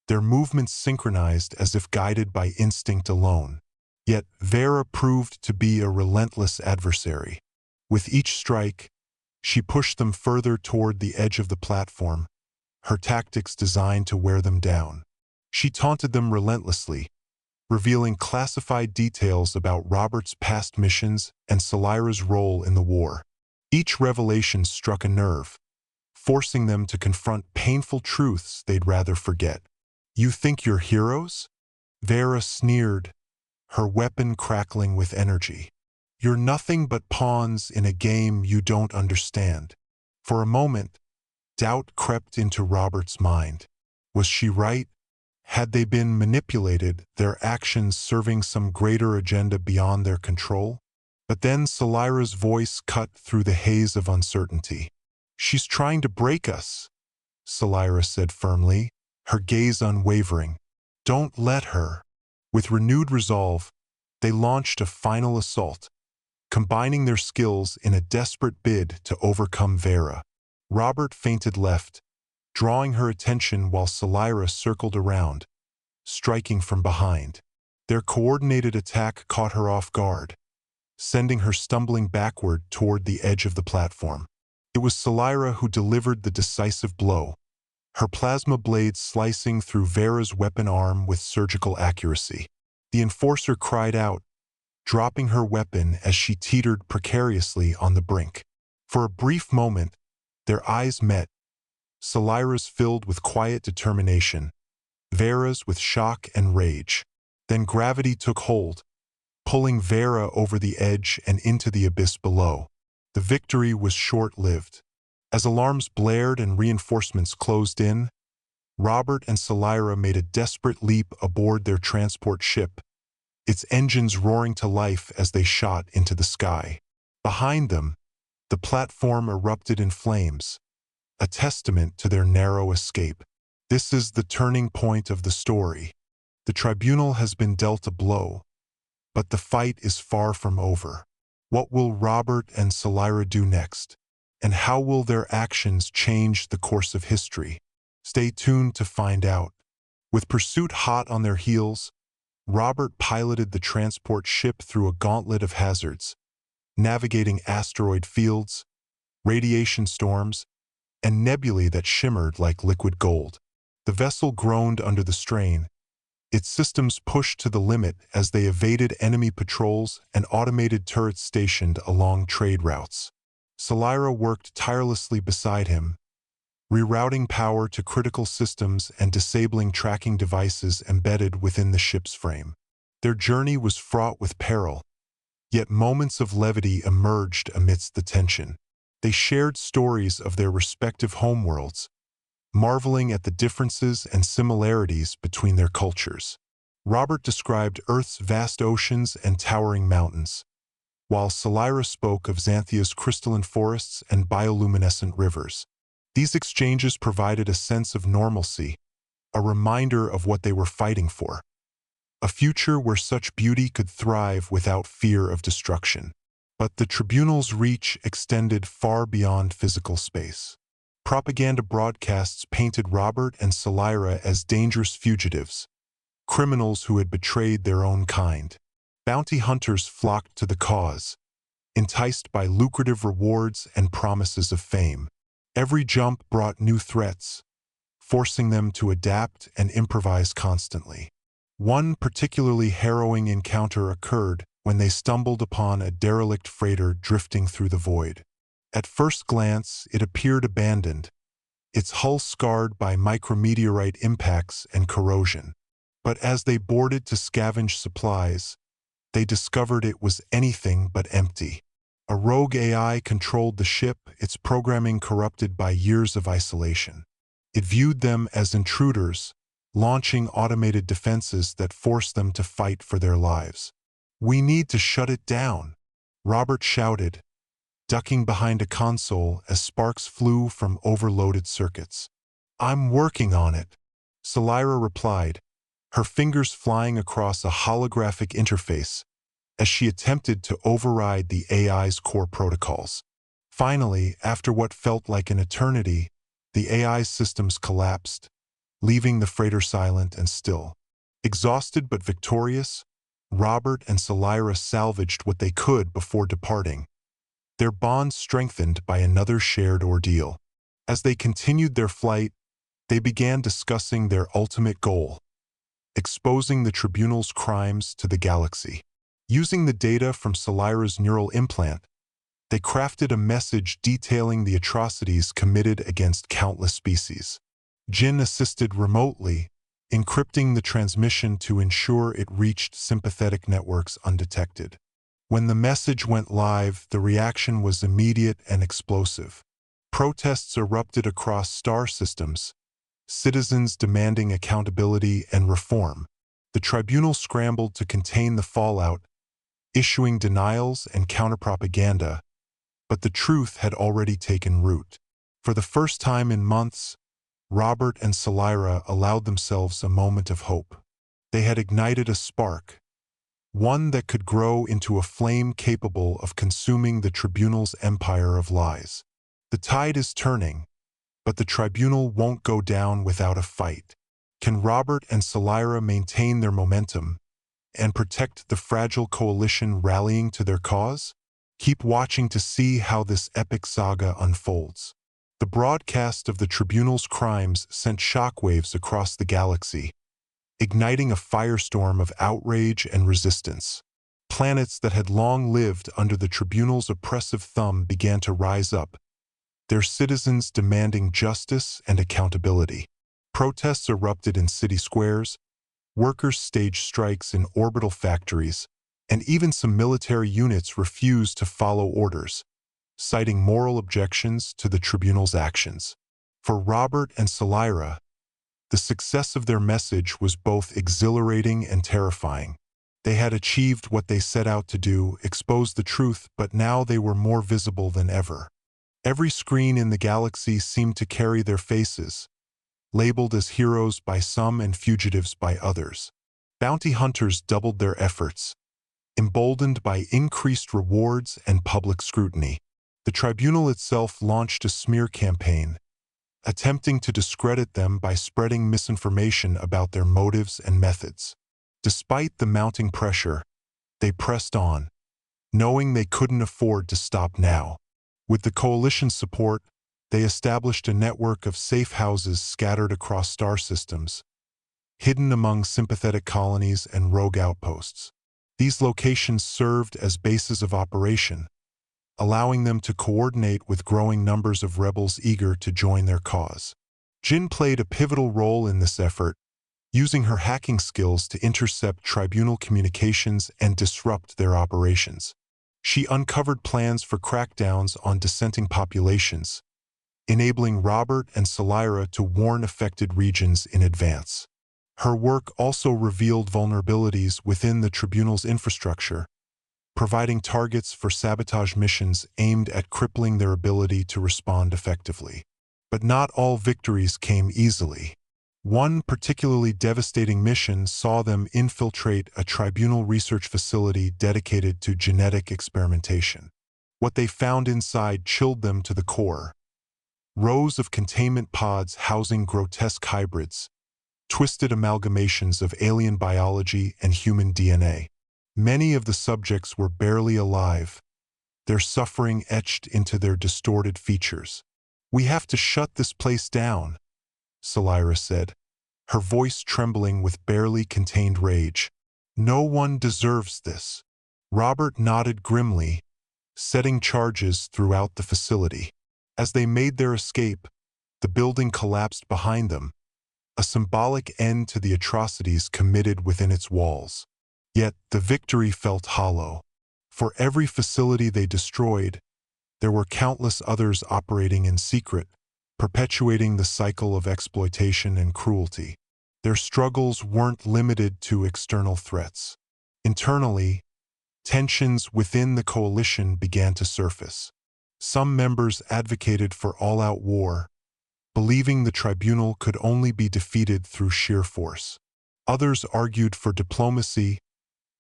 their movements synchronized as if guided by instinct alone. Yet Vera proved to be a relentless adversary. With each strike, she pushed them further toward the edge of the platform, her tactics designed to wear them down. She taunted them relentlessly, revealing classified details about Robert's past missions and Salira's role in the war. Each revelation struck a nerve, forcing them to confront painful truths they'd rather forget. "You think you're heroes?" Vera sneered, her weapon crackling with energy. "You're nothing but pawns in a game you don't understand." For a moment, doubt crept into Robert's mind. Was she right? Had they been manipulated, their actions serving some greater agenda beyond their control? But then Salira's voice cut through the haze of uncertainty. "She's trying to break us," Salira said firmly, her gaze unwavering. "Don't let her." With renewed resolve, they launched a final assault, combining their skills in a desperate bid to overcome Vera. Robert feinted left, drawing her attention while Salira circled around, striking from behind. Their coordinated attack caught her off guard, sending her stumbling backward toward the edge of the platform. It was Salira who delivered the decisive blow, her plasma blade slicing through Vera's weapon arm with surgical accuracy. The enforcer cried out, dropping her weapon as she teetered precariously on the brink. For a brief moment, their eyes met, Salira's filled with quiet determination, Vera's with shock and rage. Then gravity took hold, pulling Vera over the edge and into the abyss below. The victory was short-lived. As alarms blared and reinforcements closed in, Robert and Salira made a desperate leap aboard their transport ship, its engines roaring to life as they shot into the sky. Behind them, the platform erupted in flames, a testament to their narrow escape. This is the turning point of the story. The tribunal has been dealt a blow, but the fight is far from over. What will Robert and Salira do next? And how will their actions change the course of history? Stay tuned to find out. With pursuit hot on their heels, Robert piloted the transport ship through a gauntlet of hazards, navigating asteroid fields, radiation storms, and nebulae that shimmered like liquid gold. The vessel groaned under the strain, its systems pushed to the limit as they evaded enemy patrols and automated turrets stationed along trade routes. Salira worked tirelessly beside him, rerouting power to critical systems and disabling tracking devices embedded within the ship's frame. Their journey was fraught with peril, yet moments of levity emerged amidst the tension. They shared stories of their respective homeworlds, marveling at the differences and similarities between their cultures. Robert described Earth's vast oceans and towering mountains, while Salira spoke of Xanthia's crystalline forests and bioluminescent rivers. These exchanges provided a sense of normalcy, a reminder of what they were fighting for. A future where such beauty could thrive without fear of destruction. But the tribunal's reach extended far beyond physical space. Propaganda broadcasts painted Robert and Salira as dangerous fugitives, criminals who had betrayed their own kind. Bounty hunters flocked to the cause, enticed by lucrative rewards and promises of fame. Every jump brought new threats, forcing them to adapt and improvise constantly. One particularly harrowing encounter occurred when they stumbled upon a derelict freighter drifting through the void. At first glance, it appeared abandoned, its hull scarred by micrometeorite impacts and corrosion. But as they boarded to scavenge supplies, they discovered it was anything but empty. A rogue AI controlled the ship, its programming corrupted by years of isolation. It viewed them as intruders, launching automated defenses that forced them to fight for their lives. "We need to shut it down," Robert shouted, ducking behind a console as sparks flew from overloaded circuits. "I'm working on it," Salira replied, her fingers flying across a holographic interface as she attempted to override the AI's core protocols. Finally, after what felt like an eternity, the AI's systems collapsed, leaving the freighter silent and still. Exhausted but victorious, Robert and Salira salvaged what they could before departing, their bond strengthened by another shared ordeal. As they continued their flight, they began discussing their ultimate goal: exposing the tribunal's crimes to the galaxy. Using the data from Salira's neural implant, they crafted a message detailing the atrocities committed against countless species. Jin assisted remotely, encrypting the transmission to ensure it reached sympathetic networks undetected. When the message went live, the reaction was immediate and explosive. Protests erupted across star systems, citizens demanding accountability and reform. The tribunal scrambled to contain the fallout, issuing denials and counterpropaganda, but the truth had already taken root. For the first time in months, Robert and Salira allowed themselves a moment of hope. They had ignited a spark, one that could grow into a flame capable of consuming the tribunal's empire of lies. The tide is turning, but the tribunal won't go down without a fight. Can Robert and Salira maintain their momentum and protect the fragile coalition rallying to their cause? Keep watching to see how this epic saga unfolds. The broadcast of the tribunal's crimes sent shockwaves across the galaxy, igniting a firestorm of outrage and resistance. Planets that had long lived under the tribunal's oppressive thumb began to rise up, their citizens demanding justice and accountability. Protests erupted in city squares, workers staged strikes in orbital factories, and even some military units refused to follow orders, citing moral objections to the tribunal's actions. For Robert and Salira, the success of their message was both exhilarating and terrifying. They had achieved what they set out to do, expose the truth, but now they were more visible than ever. Every screen in the galaxy seemed to carry their faces, labeled as heroes by some and fugitives by others. Bounty hunters doubled their efforts, emboldened by increased rewards and public scrutiny. The tribunal itself launched a smear campaign, attempting to discredit them by spreading misinformation about their motives and methods. Despite the mounting pressure, they pressed on, knowing they couldn't afford to stop now. With the coalition's support, they established a network of safe houses scattered across star systems, hidden among sympathetic colonies and rogue outposts. These locations served as bases of operation, allowing them to coordinate with growing numbers of rebels eager to join their cause. Jin played a pivotal role in this effort, using her hacking skills to intercept tribunal communications and disrupt their operations. She uncovered plans for crackdowns on dissenting populations, enabling Robert and Salira to warn affected regions in advance. Her work also revealed vulnerabilities within the tribunal's infrastructure, providing targets for sabotage missions aimed at crippling their ability to respond effectively. But not all victories came easily. One particularly devastating mission saw them infiltrate a tribunal research facility dedicated to genetic experimentation. What they found inside chilled them to the core. Rows of containment pods housing grotesque hybrids, twisted amalgamations of alien biology and human DNA. Many of the subjects were barely alive, their suffering etched into their distorted features. "We have to shut this place down," Salira said, her voice trembling with barely contained rage. "No one deserves this." Robert nodded grimly, setting charges throughout the facility. As they made their escape, the building collapsed behind them, a symbolic end to the atrocities committed within its walls. Yet the victory felt hollow. For every facility they destroyed, there were countless others operating in secret, perpetuating the cycle of exploitation and cruelty. Their struggles weren't limited to external threats. Internally, tensions within the coalition began to surface. Some members advocated for all-out war, believing the tribunal could only be defeated through sheer force. Others argued for diplomacy,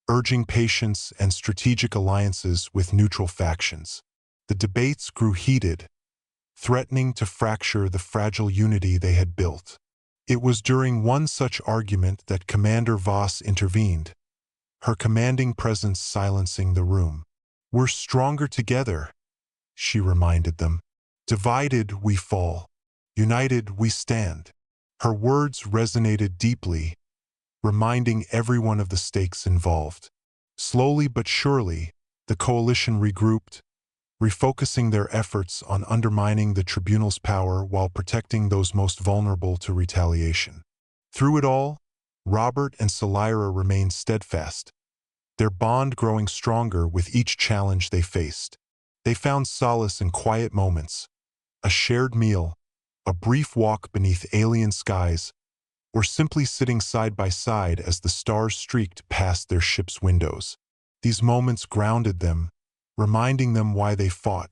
urging patience and strategic alliances with neutral factions. The debates grew heated, threatening to fracture the fragile unity they had built. It was during one such argument that Commander Voss intervened, her commanding presence silencing the room. "We're stronger together," she reminded them. "Divided, we fall. United, we stand." Her words resonated deeply, reminding everyone of the stakes involved. Slowly but surely, the coalition regrouped, refocusing their efforts on undermining the tribunal's power while protecting those most vulnerable to retaliation. Through it all, Robert and Salira remained steadfast, their bond growing stronger with each challenge they faced. They found solace in quiet moments, a shared meal, a brief walk beneath alien skies, or simply sitting side by side as the stars streaked past their ship's windows. These moments grounded them, reminding them why they fought,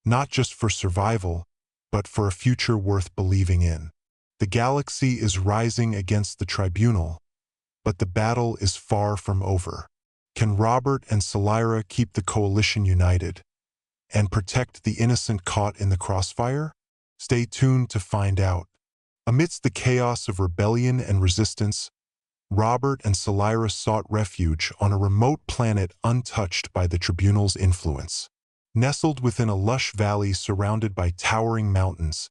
not just for survival, but for a future worth believing in. The galaxy is rising against the tribunal, but the battle is far from over. Can Robert and Salira keep the coalition united and protect the innocent caught in the crossfire? Stay tuned to find out. Amidst the chaos of rebellion and resistance, Robert and Salira sought refuge on a remote planet untouched by the tribunal's influence. Nestled within a lush valley surrounded by towering mountains,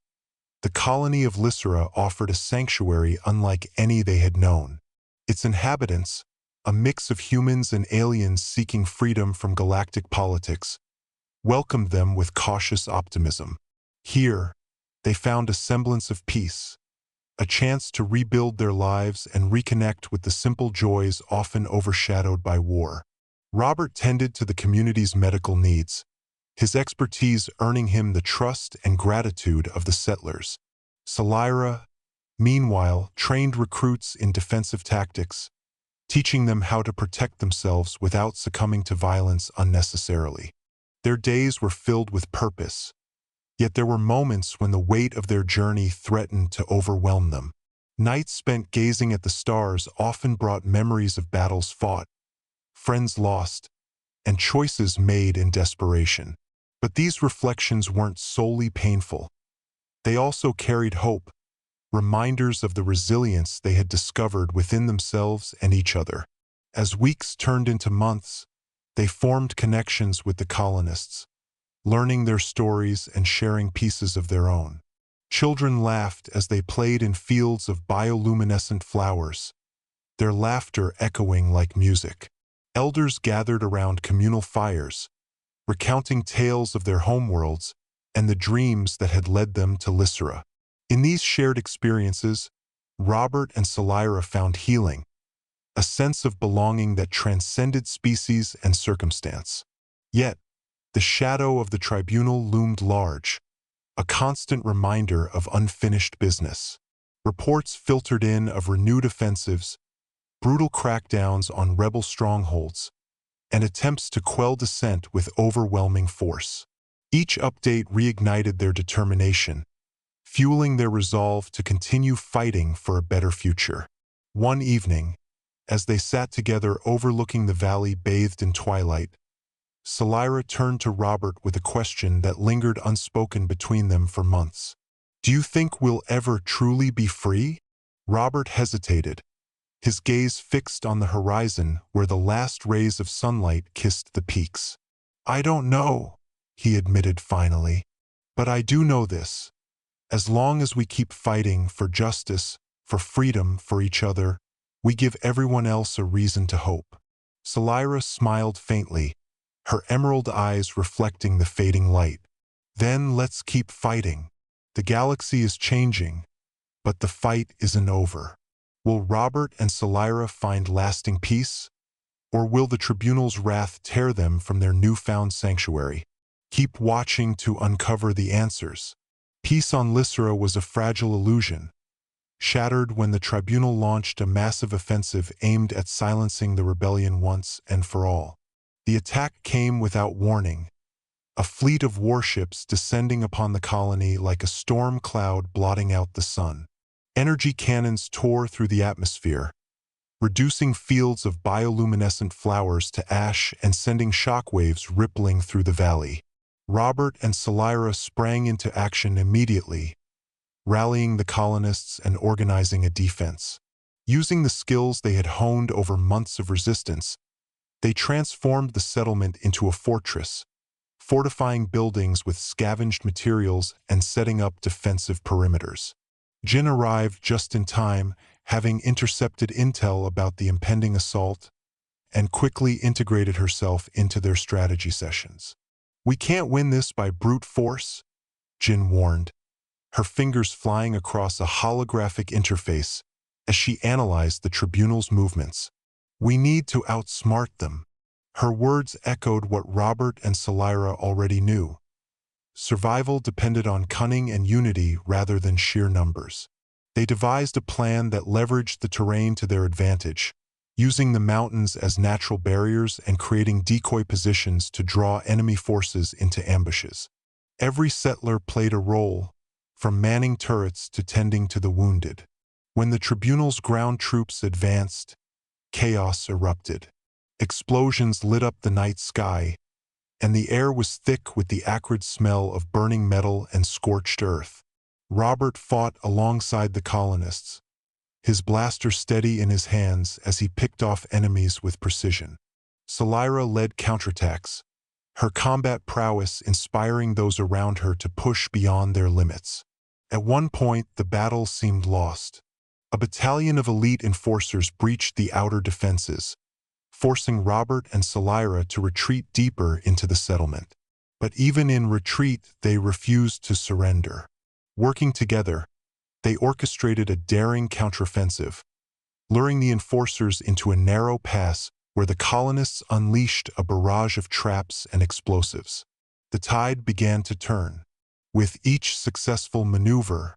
the colony of Lysera offered a sanctuary unlike any they had known. Its inhabitants, a mix of humans and aliens seeking freedom from galactic politics, welcomed them with cautious optimism. Here, they found a semblance of peace, a chance to rebuild their lives and reconnect with the simple joys often overshadowed by war. Robert tended to the community's medical needs, his expertise earning him the trust and gratitude of the settlers. Salira, meanwhile, trained recruits in defensive tactics, teaching them how to protect themselves without succumbing to violence unnecessarily. Their days were filled with purpose, yet there were moments when the weight of their journey threatened to overwhelm them. Nights spent gazing at the stars often brought memories of battles fought, friends lost, and choices made in desperation. But these reflections weren't solely painful. They also carried hope, reminders of the resilience they had discovered within themselves and each other. As weeks turned into months, they formed connections with the colonists, learning their stories and sharing pieces of their own. Children laughed as they played in fields of bioluminescent flowers, their laughter echoing like music. Elders gathered around communal fires, recounting tales of their homeworlds and the dreams that had led them to Lysera. In these shared experiences, Robert and Salira found healing, a sense of belonging that transcended species and circumstance. Yet, the shadow of the tribunal loomed large, a constant reminder of unfinished business. Reports filtered in of renewed offensives, brutal crackdowns on rebel strongholds, and attempts to quell dissent with overwhelming force. Each update reignited their determination, fueling their resolve to continue fighting for a better future. One evening, as they sat together overlooking the valley bathed in twilight, Salira turned to Robert with a question that lingered unspoken between them for months. "Do you think we'll ever truly be free?" Robert hesitated, his gaze fixed on the horizon where the last rays of sunlight kissed the peaks. "I don't know," he admitted finally. "But I do know this. As long as we keep fighting for justice, for freedom, for each other, we give everyone else a reason to hope." Salira smiled faintly, her emerald eyes reflecting the fading light. "Then let's keep fighting. The galaxy is changing, but the fight isn't over." Will Robert and Salira find lasting peace? Or will the tribunal's wrath tear them from their newfound sanctuary? Keep watching to uncover the answers. Peace on Lysera was a fragile illusion, shattered when the tribunal launched a massive offensive aimed at silencing the rebellion once and for all. The attack came without warning, a fleet of warships descending upon the colony like a storm cloud blotting out the sun. Energy cannons tore through the atmosphere, reducing fields of bioluminescent flowers to ash and sending shockwaves rippling through the valley. Robert and Salira sprang into action immediately, rallying the colonists and organizing a defense. Using the skills they had honed over months of resistance, they transformed the settlement into a fortress, fortifying buildings with scavenged materials and setting up defensive perimeters. Jin arrived just in time, having intercepted intel about the impending assault, and quickly integrated herself into their strategy sessions. "We can't win this by brute force," Jin warned, her fingers flying across a holographic interface as she analyzed the tribunal's movements. "We need to outsmart them." Her words echoed what Robert and Salira already knew. Survival depended on cunning and unity rather than sheer numbers. They devised a plan that leveraged the terrain to their advantage, using the mountains as natural barriers and creating decoy positions to draw enemy forces into ambushes. Every settler played a role, from manning turrets to tending to the wounded. When the tribunal's ground troops advanced, chaos erupted. Explosions lit up the night sky, and the air was thick with the acrid smell of burning metal and scorched earth. Robert fought alongside the colonists, his blaster steady in his hands as he picked off enemies with precision. Salira led counterattacks, her combat prowess inspiring those around her to push beyond their limits. At one point, the battle seemed lost. A battalion of elite enforcers breached the outer defenses, forcing Robert and Salira to retreat deeper into the settlement. But even in retreat, they refused to surrender. Working together, they orchestrated a daring counteroffensive, luring the enforcers into a narrow pass where the colonists unleashed a barrage of traps and explosives. The tide began to turn. With each successful maneuver,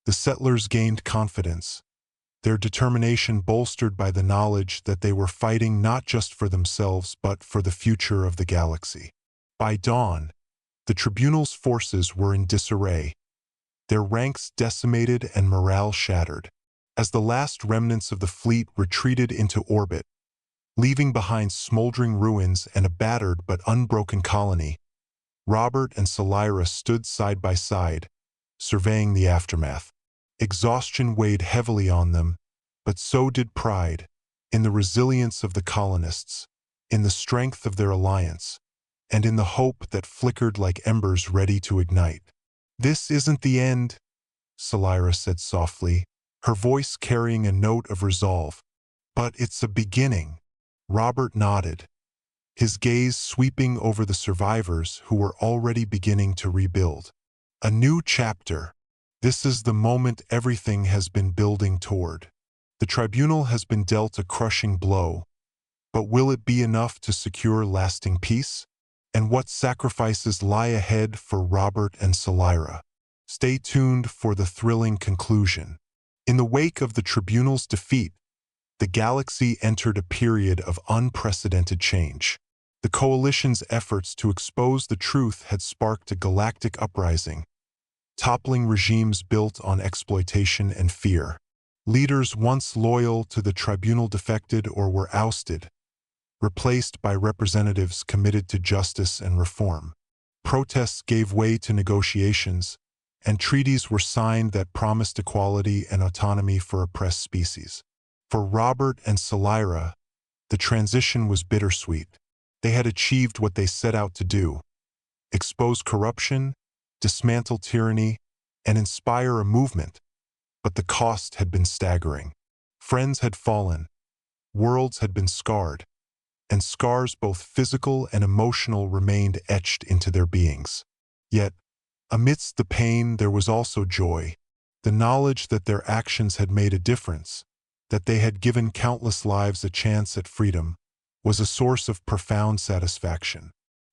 the settlers gained confidence, their determination bolstered by the knowledge that they were fighting not just for themselves but for the future of the galaxy. By dawn, the tribunal's forces were in disarray, their ranks decimated and morale shattered. As the last remnants of the fleet retreated into orbit, leaving behind smoldering ruins and a battered but unbroken colony, Robert and Salira stood side by side, surveying the aftermath. Exhaustion weighed heavily on them, but so did pride, in the resilience of the colonists, in the strength of their alliance, and in the hope that flickered like embers ready to ignite. "This isn't the end," Salira said softly, her voice carrying a note of resolve. "But it's a beginning." Robert nodded, his gaze sweeping over the survivors who were already beginning to rebuild. "A new chapter. This is the moment everything has been building toward. The tribunal has been dealt a crushing blow, but will it be enough to secure lasting peace? And what sacrifices lie ahead for Robert and Salira? Stay tuned for the thrilling conclusion." In the wake of the tribunal's defeat, the galaxy entered a period of unprecedented change. The coalition's efforts to expose the truth had sparked a galactic uprising, toppling regimes built on exploitation and fear. Leaders once loyal to the tribunal defected or were ousted, replaced by representatives committed to justice and reform. Protests gave way to negotiations, and treaties were signed that promised equality and autonomy for oppressed species. For Robert and Salira, the transition was bittersweet. They had achieved what they set out to do: expose corruption, dismantle tyranny, and inspire a movement. But the cost had been staggering. Friends had fallen, worlds had been scarred, and scars both physical and emotional remained etched into their beings. Yet, amidst the pain there was also joy, the knowledge that their actions had made a difference, that they had given countless lives a chance at freedom, was a source of profound satisfaction.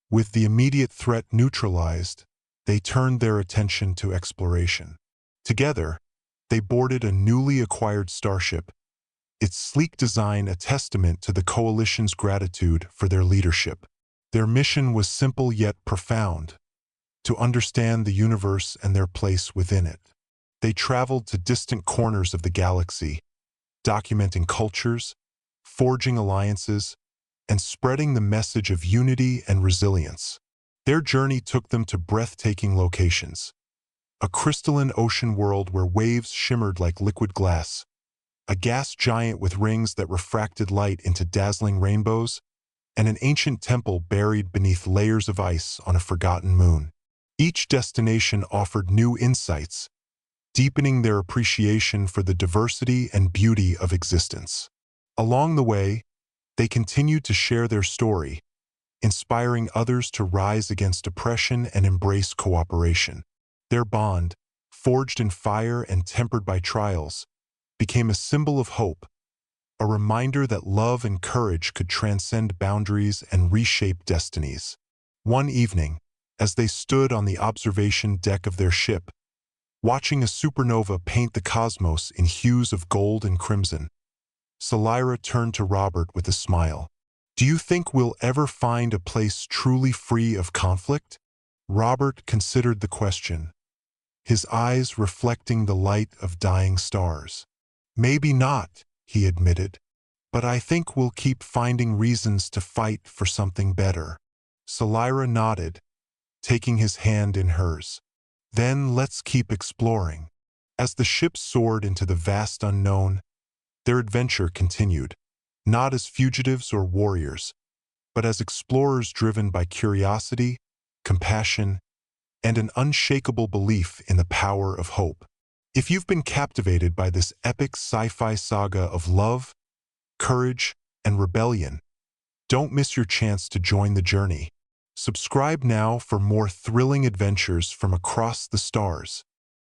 With the immediate threat neutralized, they turned their attention to exploration. Together, they boarded a newly acquired starship, its sleek design a testament to the coalition's gratitude for their leadership. Their mission was simple yet profound: to understand the universe and their place within it. They traveled to distant corners of the galaxy, documenting cultures, forging alliances, and spreading the message of unity and resilience. Their journey took them to breathtaking locations: a crystalline ocean world where waves shimmered like liquid glass, a gas giant with rings that refracted light into dazzling rainbows, and an ancient temple buried beneath layers of ice on a forgotten moon. Each destination offered new insights, deepening their appreciation for the diversity and beauty of existence. Along the way, they continued to share their story, inspiring others to rise against oppression and embrace cooperation. Their bond, forged in fire and tempered by trials, became a symbol of hope, a reminder that love and courage could transcend boundaries and reshape destinies. One evening, as they stood on the observation deck of their ship, watching a supernova paint the cosmos in hues of gold and crimson, Salira turned to Robert with a smile. "Do you think we'll ever find a place truly free of conflict?" Robert considered the question, his eyes reflecting the light of dying stars. "Maybe not," he admitted, "but I think we'll keep finding reasons to fight for something better." Salira nodded, taking his hand in hers. "Then let's keep exploring." As the ship soared into the vast unknown, their adventure continued, not as fugitives or warriors, but as explorers driven by curiosity, compassion, and an unshakable belief in the power of hope. If you've been captivated by this epic sci-fi saga of love, courage, and rebellion, don't miss your chance to join the journey. Subscribe now for more thrilling adventures from across the stars.